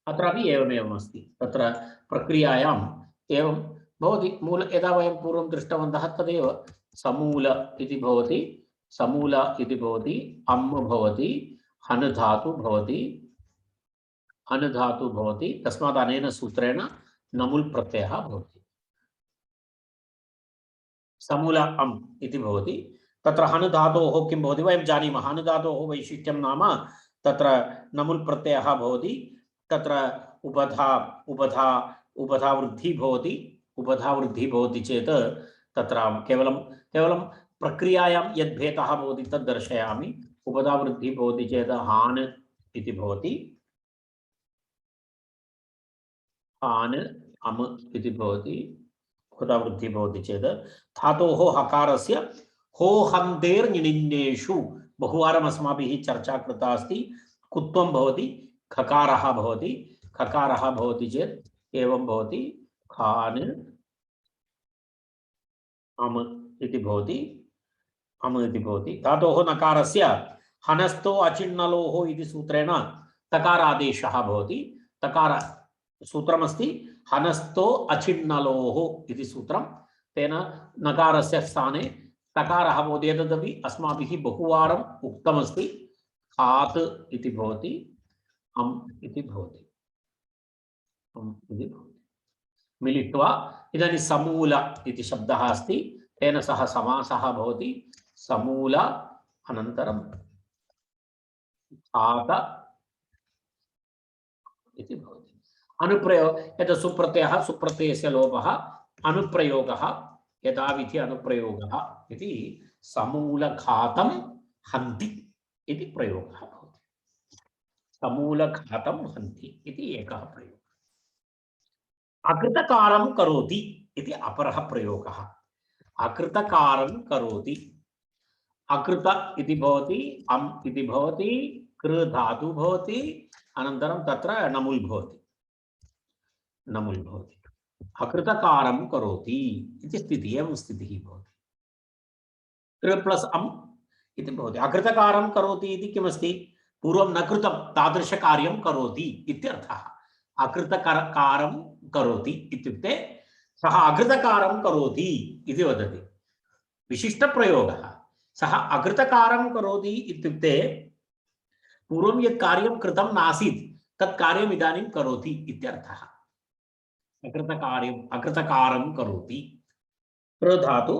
अत्रापि एवमेवम् अस्ति, तत्र प्रक्रियायाम् एवं भवति। मूल यदा वयं पूर्वं दृष्टवन्तः तदेव, समूल इति भवति, समूल इति भवति, अम् भवति, हन् धातु भवति, हन् धातु भवति, तस्मात् अनेन सूत्रेण नमुल् प्रत्ययः भवति। समूल अम् इति भवति। तत्र हन् धातोः किं भवति वयं जानीमः। हन् धातोः वैशिष्ट्यं नाम तत्र नमुल् प्रत्ययः भवति, तत्र उपधा वृद्धि भवति। उपधा वृद्धि भवति चेत् तत्र केवलं प्रक्रियायां यद् भेदः भवति तद् दर्शयामि। उपधा वृद्धि भवति चेत् हान् इति भवति, हान् अम् इति भवति। उपधा वृद्धि भवति चेत् धातोः हकारस्य हो हन्तेर् निनिन्नेषु बहुवारम् अस्माभिः चर्चा कृता अस्ति। कुत्वं भवति, खकारः भवति, खकारः भवति चेत् एवं भवति, खान् अम् इति भवति, अम् इति भवति। धातोः नकारस्य हनस्थो अचिन्नलोः इति सूत्रेण तकारादेशः भवति। तकार सूत्रमस्ति हनस्थो अचिन्नलोः इति सूत्रं, तेन नकारस्य स्थाने तकारः भवति। एतदपि अस्माभिः बहुवारम् उक्तमस्ति। खात् इति भवति, अम् इति भवति, अम् इति भवति। मिलित्वा इदानीं समूल इति शब्दः अस्ति, तेन सह समासः भवति। समूल अनन्तरं खात इति भवति। अनुप्रयोग यत् सुप्रत्ययः, सुप्रत्ययस्य लोपः, अनुप्रयोगः, यथाविधि अनुप्रयोगः इति समूलघातं हन्ति इति प्रयोगः भवति। समूलघातं हन्ति इति एकः प्रयोगः। अकृतकारं करोति इति अपरः प्रयोगः। अकृतकारं करोति, अकृत इति भवति, अम् इति भवति, कृ धातु भवति, अनन्तरं तत्र नमुल् भवति, नमुल् भवति। अकृतकारं करोति इति स्थितिः, एवं स्थितिः भवति। कृ प्लस् अम् इति भवति। अकृतकारं करोति इति किमस्ति? पूर्वं न कृतं तादृशकार्यं करोति इत्यर्थः। अकृतकारं करोति इत्युक्ते सः अकृतकारं करोति इति वदति, विशिष्टप्रयोगः। सः अकृतकारं करोति इत्युक्ते पूर्वं यत् कार्यं कृतं नासीत् तत् कार्यम् इदानीं करोति इत्यर्थः। अकृतकारं करोति। कृ धातु,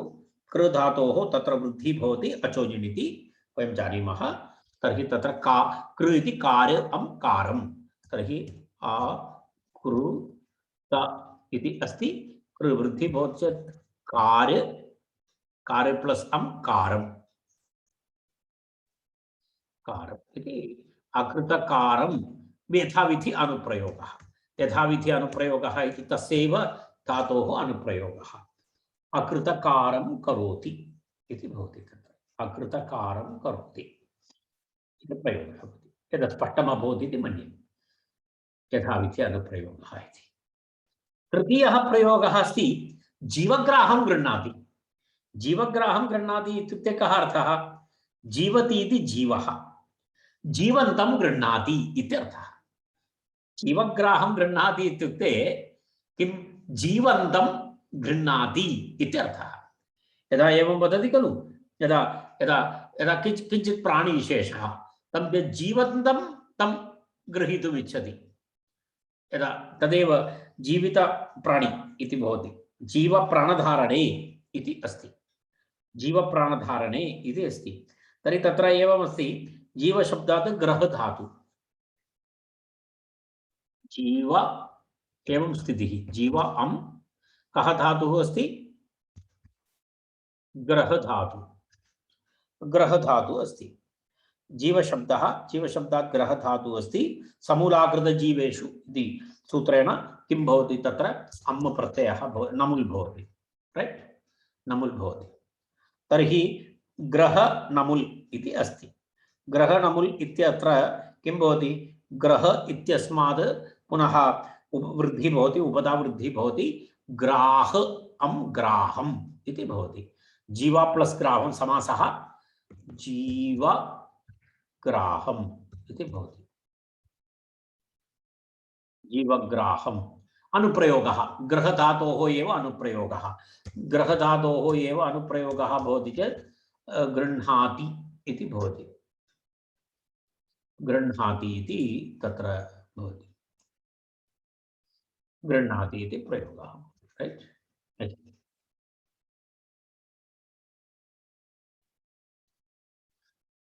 कृ धातोः तत्र वृद्धि भवति, अचोजिनिति वयं जानीमः। तर्हि तत्र कृ इति कार्यं कारं, तर्हि आ कृ त इति अस्ति। कृ वृद्धि भवति चेत् कार्य प्लस् अम् कारम्, कारम् इति अकृतकारं यथाविधि अनुप्रयोगः। यथाविधि अनुप्रयोगः इति तस्यैव धातोः अनुप्रयोगः। अकृतकारं करोति इति भवति। तत्र अकृतकारं करोति इति प्रयोगः भवति। यत् स्पष्टम् अभवत् इति मन्ये, यथाविधि अनुप्रयोगः इति। तृतीयः प्रयोगः अस्ति जीवग्राहं गृह्णाति। जीवग्राहं गृह्णाति इत्युक्ते कः अर्थः? जीवति इति जीवः, जीवन्तं गृह्णाति इत्यर्थः। जीवग्राहं गृह्णाति इत्युक्ते किं जीवन्तं गृह्णाति इत्यर्थः। यदा एवं वदति खलु, यदा यदा यदा किञ्चित् प्राणिविशेषः तं जीवन्तं तं गृहीतुम् इच्छति, यदा तदेव जीवितप्राणि इति भवति। जीवप्राणधारणे इति अस्ति, जीवप्राणधारणे इति अस्ति। तर्हि तत्र एवमस्ति, जीवशब्दात् ग्रहधातु, जीव एवं स्थितिः, जीव अं कः धातुः अस्ति, ग्रहधातु, ग्रहधातु अस्ति। जीवशब्दः, जीवशब्दात् ग्रहधातुः अस्ति। समूलाकृतजीवेषु इति सूत्रेण किं भवति, तत्र अम् प्रत्ययः नमुल् भवति, रैट्, नमुल् भवति। तर्हि ग्रह नमुल् इति अस्ति। ग्रह नमुल् इत्यत्र किं भवति, ग्रह इत्यस्मात् पुनः वृद्धिः भवति, उपधा वृद्धिः भवति, ग्राह अम् ग्राहम् इति भवति। जीवा प्लस ग्राहं समासः जीव ग्राहम् इति भवति। जीवग्राहम् अनुप्रयोगः, ग्रहधातोः एव अनुप्रयोगः, ग्रहधातोः एव अनुप्रयोगः भवति चेत् गृह्णाति इति भवति, गृह्णाति इति तत्र भवति, गृह्णाति इति प्रयोगः, रैट्।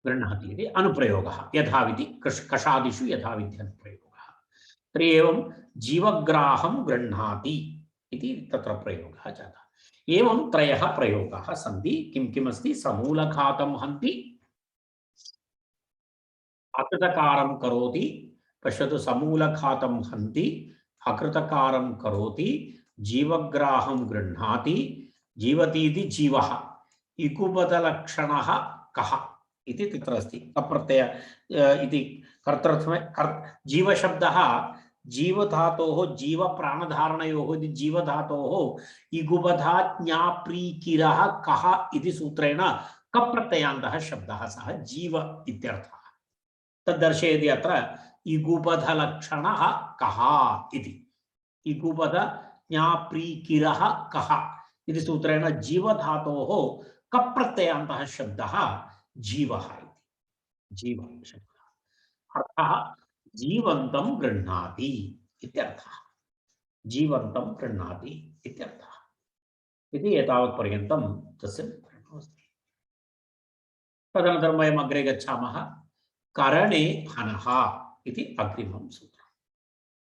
गृह्णाति इति अनुप्रयोगः, यथाविधि कषादिषु यथाविधि अनुप्रयोगः। तर्हि एवं जीवग्राहं गृह्णाति इति तत्र प्रयोगः जातः। एवं त्रयः प्रयोगाः सन्ति। किं किम् अस्ति, समूलघातं हन्ति, अकृतकारं करोति, पश्यतु, समूलघातं हन्ति, अकृतकारं करोति, जीवग्राहं गृह्णाति, जीवति इति जीवः, इकुपदलक्षणः कः इति तत्र अस्ति। कप्रत्यय इति कर्तृत्वे जीवशब्दः जीवधातोः जीवप्राणधारणयोः इति जीवधातोः इगुबधा ज्ञाप्रीकिरः कः इति सूत्रेण कप्रत्ययान्तः शब्दः सः जीव इत्यर्थः। तद्दर्शयति अत्र इगुबधलक्षणः कः इति, इगुबध ज्ञाप्रीकिरः कः इति सूत्रेण जीवधातोः कप्रत्ययान्तः शब्दः जीवः इति, जीव शब्दः अर्थः जीवन्तं गृह्णाति इत्यर्थः, जीवन्तं गृह्णाति इत्यर्थः इति एतावत्पर्यन्तं तस्य अस्ति। तदनन्तरं वयम् अग्रे गच्छामः। करणे हनः इति अग्रिमं सूत्रम्।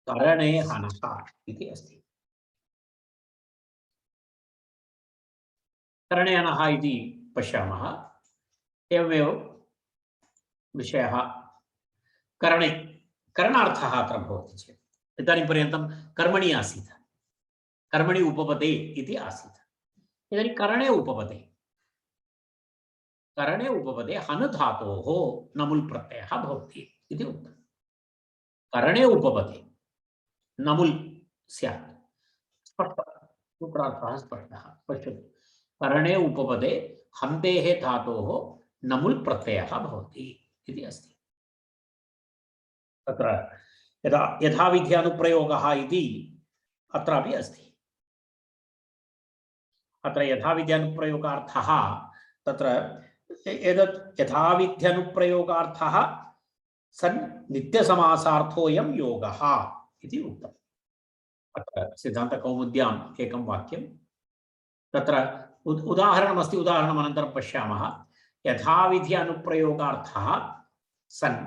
करणे हनः इति अस्ति। करणे हनः इति पश्यामः। एवमेव विषयः करणे, करणार्थः अत्र भवति चेत् इदानीं पर्यन्तं कर्मणि आसीत्, कर्मणि उपपदे इति आसीत्। इदानीं करणे उपपदे, करणे उपपदे हन् धातोः नमुल् प्रत्ययः भवति इति उक्तम्। करणे उपपदे नमुल् स्यात्, स्पष्टः, सूत्रार्थः स्पष्टः। पश्यतु, करणे उपपदे हन्तेः धातोः नमुल् प्रत्ययः भवति इति अस्ति। तत्र यदा यथाविधि अनुप्रयोगः इति अत्रापि अस्ति। अत्र यथाविधि अनुप्रयोगार्थः, तत्र एतत् यथाविधि अनुप्रयोगार्थः सन् नित्यसमासार्थोऽयं योगः इति उक्तम्। अत्र सिद्धान्तकौमुद्याम् एकं वाक्यं, तत्र उदाहरणमस्ति, उदाहरणम् अनन्तरं पश्यामः। यथाविधि अनुप्रयोगार्थः सन्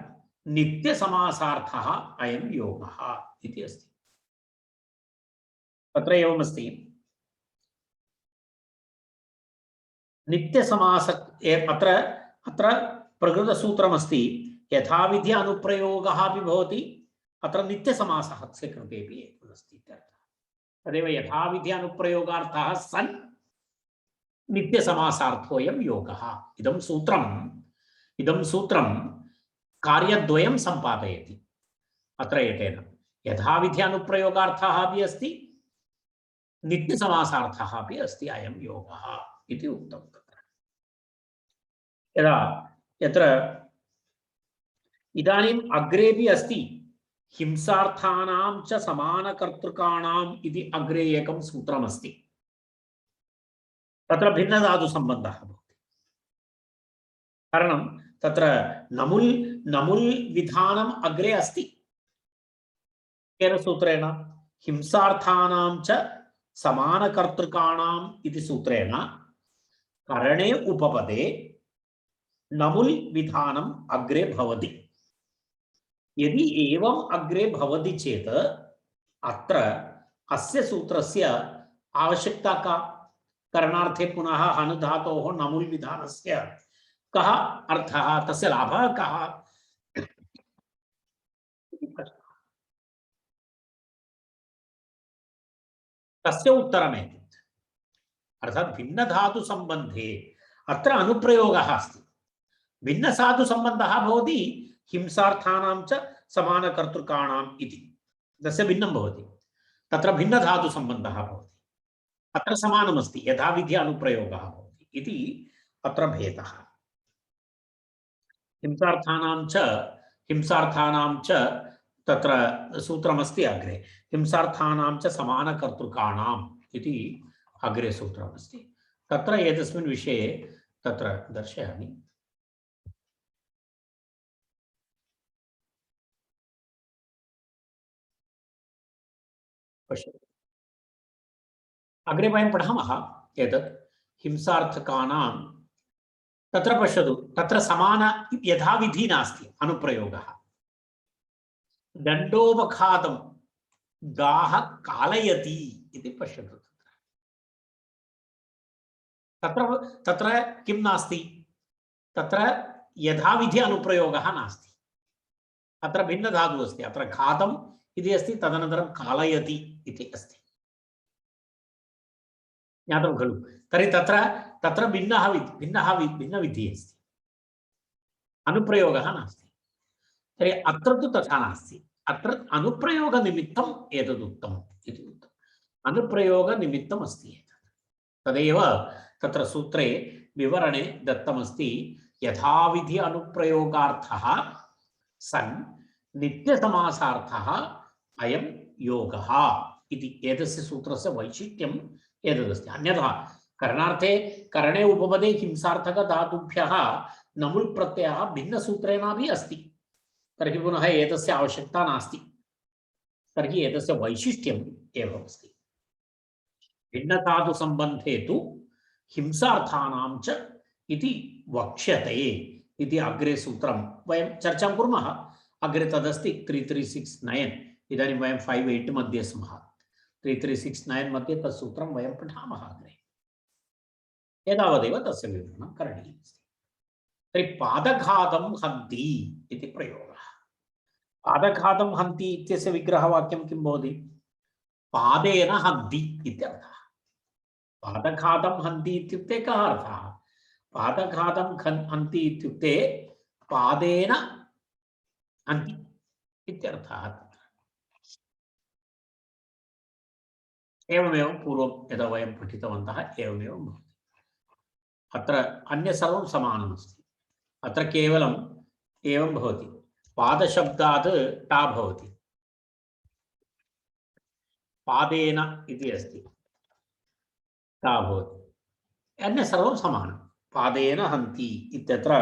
नित्यसमासार्थः अयं योगः इति अस्ति। तत्र एवमस्ति, नित्यसमास अत्र अत्र प्रकृतसूत्रमस्ति, यथाविधि अनुप्रयोगः अपि भवति, अत्र नित्यसमासः तस्य कृतेपि अस्ति इत्यर्थः। तदेव यथाविधि अनुप्रयोगार्थः सन् नित्यसमासार्थोऽयं योगः। इदं सूत्रं कार्यद्वयं सम्पादयति अत्र एतेन। यथाविधि अनुप्रयोगार्थः अपि अस्ति, नित्यसमासार्थः अपि अस्ति अयं योगः इति उक्तं तत्र। यदा यत्र इदानीम् अग्रेपि अस्ति, हिंसार्थानां च समानकर्तृकाणाम् इति अग्रे एकं सूत्रमस्ति। तत्र भिन्नधातुसम्बन्धः भवति। कारणं तत्र नमुल् नमुल् विधानम् अग्रे अस्ति। केन सूत्रेण? हिंसार्थानां च समानकर्तृकाणाम् इति सूत्रेण करणे उपपदे नमुल् विधानम् अग्रे भवति। यदि एवम् अग्रे भवति चेत् अत्र अस्य सूत्रस्य आवश्यकता का? करणार्थे पुनः हनु धातोः नमुल् विधानस्य कः अर्थः, तस्य लाभः कः? तस्य उत्तरमेतत्। अर्थात् भिन्नधातुसम्बन्धे अत्र अनुप्रयोगः अस्ति। भिन्नधातुसम्बन्धः भवति हिंसार्थानां च समानकर्तृकाणाम् इति, तस्य भिन्नं भवति। तत्र भिन्नधातुसम्बन्धः भवति, अत्र समानमस्ति, यथाविधि अनुप्रयोगः भवति इति अत्र भेदः। हिंसार्थानां च तत्र सूत्रमस्ति अग्रे, हिंसार्थानां च समानकर्तृकाणाम् इति अग्रे सूत्रमस्ति। तत्र एतस्मिन् विषये तत्र दर्शयामि। पश्यतु, अग्रे वयं पठामः एतत् हिंसार्थकानां। तत्र पश्यतु, तत्र समान यथाविधि नास्ति अनुप्रयोगः। दण्डोपघातं गाः कालयति इति पश्यतु। तत्र तत्र किं नास्ति? तत्र यथाविधि अनुप्रयोगः नास्ति। अत्र भिन्नधातुः अस्ति। अत्र घातम् इति अस्ति, तदनन्तरं कालयति इति अस्ति। ज्ञातं खलु? तर्हि तत्र भिन्नविधिः अस्ति, अनुप्रयोगः नास्ति। तर्हि अत्र तु तथा नास्ति। अत्र अनुप्रयोगनिमित्तम् एतदुक्तम् इति उक्तम्। अनुप्रयोगनिमित्तम् अस्ति एतत्। तदेव तत्र सूत्रे विवरणे दत्तमस्ति। यथाविधि अनुप्रयोगार्थः सन् नित्यसमासार्थः अयं योगः इति एतस्य सूत्रस्य वैशिष्ट्यम् एतदस्ति। अन्यथा करणार्थे करणे उपपदे हिंसार्थकधातुभ्यः नमुल् प्रत्ययः भिन्नसूत्रेणापि अस्ति। तर्हि पुनः एतस्य आवश्यकता नास्ति। तर्हि एतस्य वैशिष्ट्यम् एवमस्ति। भिन्नधातुसम्बन्धे तु हिंसार्थानां च इति वक्ष्यते इति अग्रे सूत्रं वयं चर्चां कुर्मः। अग्रे तदस्ति 3369। इदानीं वयं 58 मध्ये स्मः। 3369 मध्ये तत् सूत्रं वयं पठामः अग्रे। एतावदेव तस्य विवरणं करणीयमस्ति। तर्हि पादघातं हन्ति इति प्रयोगः। पादघातं हन्ति इत्यस्य विग्रहवाक्यं किं भवति? पादेन हन्ति इत्यर्थः। पादघातं हन्ति इत्युक्ते कः अर्थः? पादघातं हन्ति इत्युक्ते पादेन हन्ति इत्यर्थः। एवमेव पूर्वं यदा वयं पठितवन्तः एवमेव भवति। अत्र अन्य सर्वं समानमस्ति। अत्र केवलम् एवं भवति, पादशब्दात् टा भवति, पादेन इति अस्ति, टा भवति। अन्य सर्वं समानं। पादेन हन्ति इत्यत्र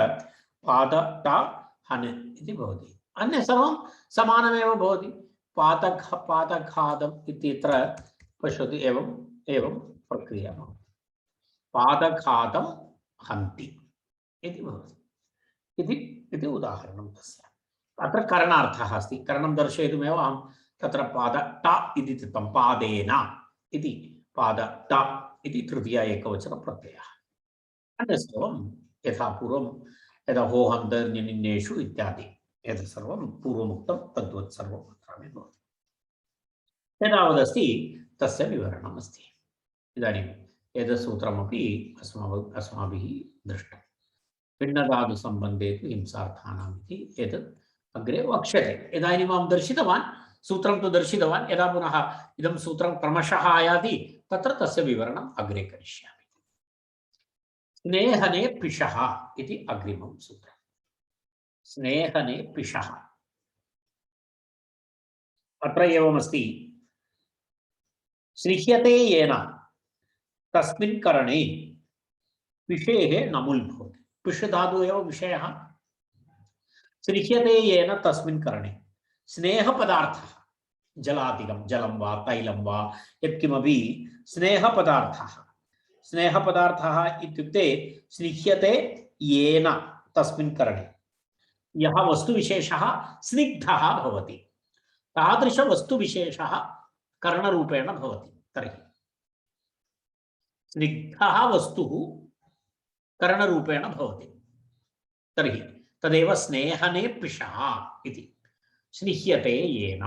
पाद टा हन् इति भवति। अन्य सर्वं समानमेव भवति। पादघातम् इत्यत्र पश्यतु, एवं प्रक्रिया भवति। पादघातं हन्ति इति भवति इति उदाहरणं तस्य। अत्र करणार्थः अस्ति। करणं दर्शयितुमेव अहं तत्र पाद टा इति दत्तं। पादेन इति पाद टा इति तृतीया एकवचनप्रत्ययः। अन्य सर्वं यथा पूर्वं यदा होहन्तर्निन्नेषु इत्यादि एतत् सर्वं पूर्वमुक्तं तद्वत् सर्वम् अत्रापि भवति। एतावदस्ति तस्य विवरणम् अस्ति। इदानीम् एतत् सूत्रमपि अस्माभिः दृष्टं। भिन्नधातुसम्बन्धे तु हिंसार्थानाम् इति एतत् अग्रे वक्ष्यते। इदानीम् अहं दर्शितवान्, सूत्रं तु दर्शितवान्। यदा पुनः इदं सूत्रं क्रमशः आयाति तत्र तस्य विवरणम् अग्रे करिष्यामि। स्नेहने पिशः इति अग्रिमं सूत्रम्। स्नेहने पिशः। अत्र एवमस्ति स्निह्यते येन तस्मिन् करणे विषये नमुल् भवति पिष धातु एव विषयः स्निह्यते येन तस्मिन् करणे स्नेहपदार्थः जलादिकं जलं वा तैलं वा यत्किमपि स्नेहपदार्थः इत्युक्ते स्निह्यते येन तस्मिन् करणे यः वस्तुविशेषः स्निग्धः भवति तादृश वस्तुविशेषः करणरूपेण भवति तर्हि स्निग्धः वस्तुः करणरूपेण भवति तर्हि तदेव स्नेहने पिषः इति स्निह्यते येन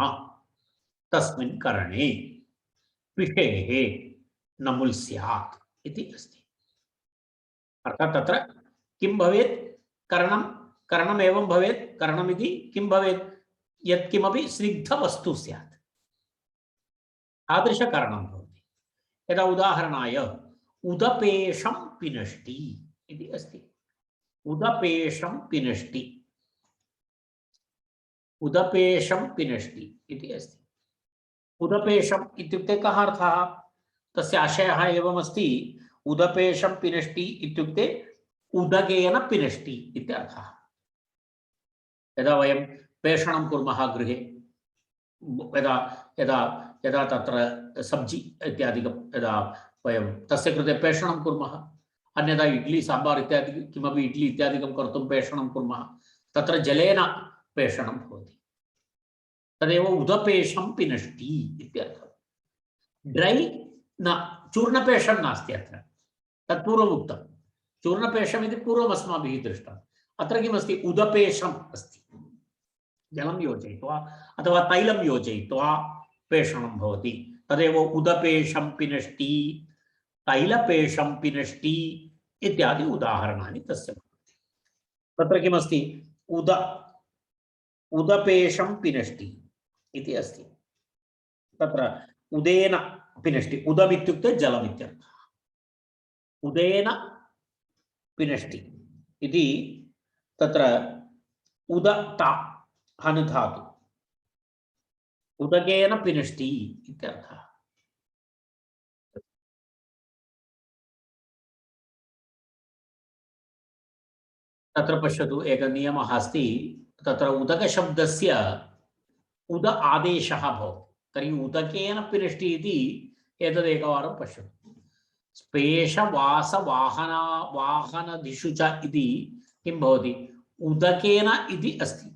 तस्मिन् करणे पिषेः नमुल् स्यात् इति अस्ति अर्थात् तत्र किं भवेत् करणम् एवं भवेत् करणमिति किं भवेत् यत्किमपि स्निग्धवस्तु स्यात् तादृशकरणं भवति यदा उदाहरणाय उदपेशं पिनष्टि इति अस्ति उदपेशं पिनष्टि इति अस्ति उदपेशम् इत्युक्ते कः अर्थः तस्य आशयः एवमस्ति उदपेशं पिनष्टि इत्युक्ते उदकेन पिनष्टि इत्यर्थः यदा वयं पेषणं कुर्मः गृहे यदा यदा यदा तत्र सब्जी इत्यादिकं यदा वयं तस्य कृते पेषणं कुर्मः अन्यथा इड्ली सांबार इत्यादि किमपि इड्ली इत्यादिकं कर्तुं पेषणं कुर्मः तत्र जलेन पेषणं भवति तदेव उदपेशं पिनष्टि इत्यर्थः ड्रै न चूर्णपेषं नास्ति अत्र तत्पूर्वम् उक्तं चूर्णपेषम् इति पूर्वम् अस्माभिः दृष्टम् अत्र किमस्ति उदपेशम् अस्ति जलं योजयित्वा अथवा तैलं योजयित्वा पेषणं भवति तदेव उदपेशं पिनष्टि तैलपेशं पिनष्टि इत्यादि उदाहरणानि तस्य भवन्ति तत्र किमस्ति उदपेशं पिनष्टि इति अस्ति तत्र उदेन पिनष्टि उदमित्युक्ते जलमित्यर्थः उदेन पिनष्टि इति तत्र उदट हनुधातु उदकेन पिनष्टि इत्यर्थः तत्र पश्यतु एकः नियमः अस्ति तत्र उदकशब्दस्य उद आदेशः भवति तर्हि उदकेन पिनष्टि इति एतदेकवारं पश्यतु स्पेशवासवाहनदिषु च इति किं भवति उदकेन इति अस्ति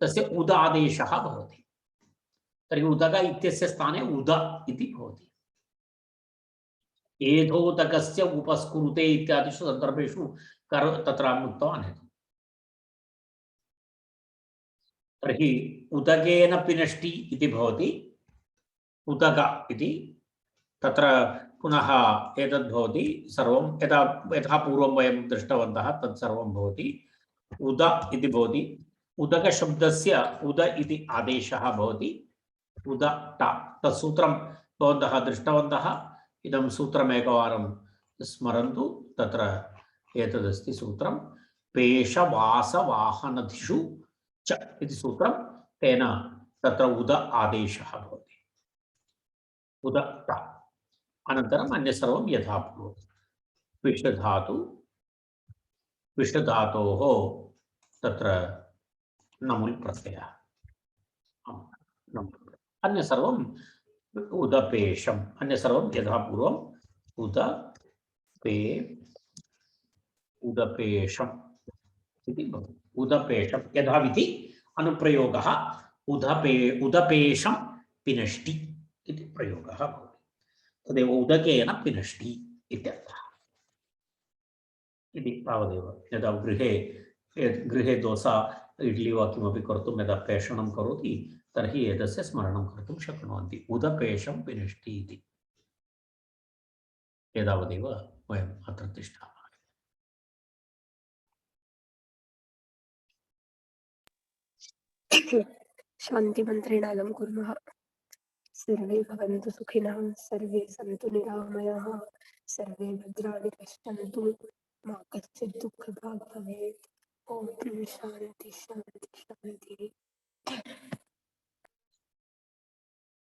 तस्य उद आदेशः भवति तर्हि उदक इत्यस्य स्थाने उद इति भवति एधोदकस्य उपस्कुरुते इत्यादिषु सन्दर्भेषु तत्र उक्तवान् तर्हि उदकेन पिनष्टि इति भवति उदक इति तत्र पुनः एतद् भवति सर्वं यथा पूर्वं वयं दृष्टवन्तः तत् सर्वं भवति उद इति भवति उदकशब्दस्य उद इति आदेशः भवति उदट तत् सूत्रं भवन्तः दृष्टवन्तः इदं सूत्रमेकवारं स्मरन्तु तत्र एतदस्ति सूत्रं पेशवासवाहनदिषु च इति सूत्रं तेन तत्र उद आदेशः भवति उदट अनन्तरम् अन्य सर्वं यथा पूर्वं विषधातोः तत्र नमुल् प्रत्ययः अन्य सर्वं उदपेशम् अन्य सर्वं यथा पूर्वम् उदपेशम् इति भवति उदपेशं यथाविधि अनुप्रयोगः उदपेशं पिनष्टि इति प्रयोगः भवति तदेव उदकेन पिनष्टि इत्यर्थः इति तावदेव यदा गृहे दोसा इड्ली वा किमपि कर्तुं यदा पेषणं करोति तर्हि एतस्य स्मरणं कर्तुं शक्नुवन्ति उदपेशं पिनष्टि इति एतावदेव वयम् अत्र तिष्ठामः
शान्तिमन्त्रेणालं कुर्मः सर्वे भवन्तु सुखिनः सर्वे सन्तु निरामयाः सर्वे भद्राणि पश्यन्तु मा कश्चित् दुःखभाग् भवेत् ॐ शान्ति शान्ति शान्तिः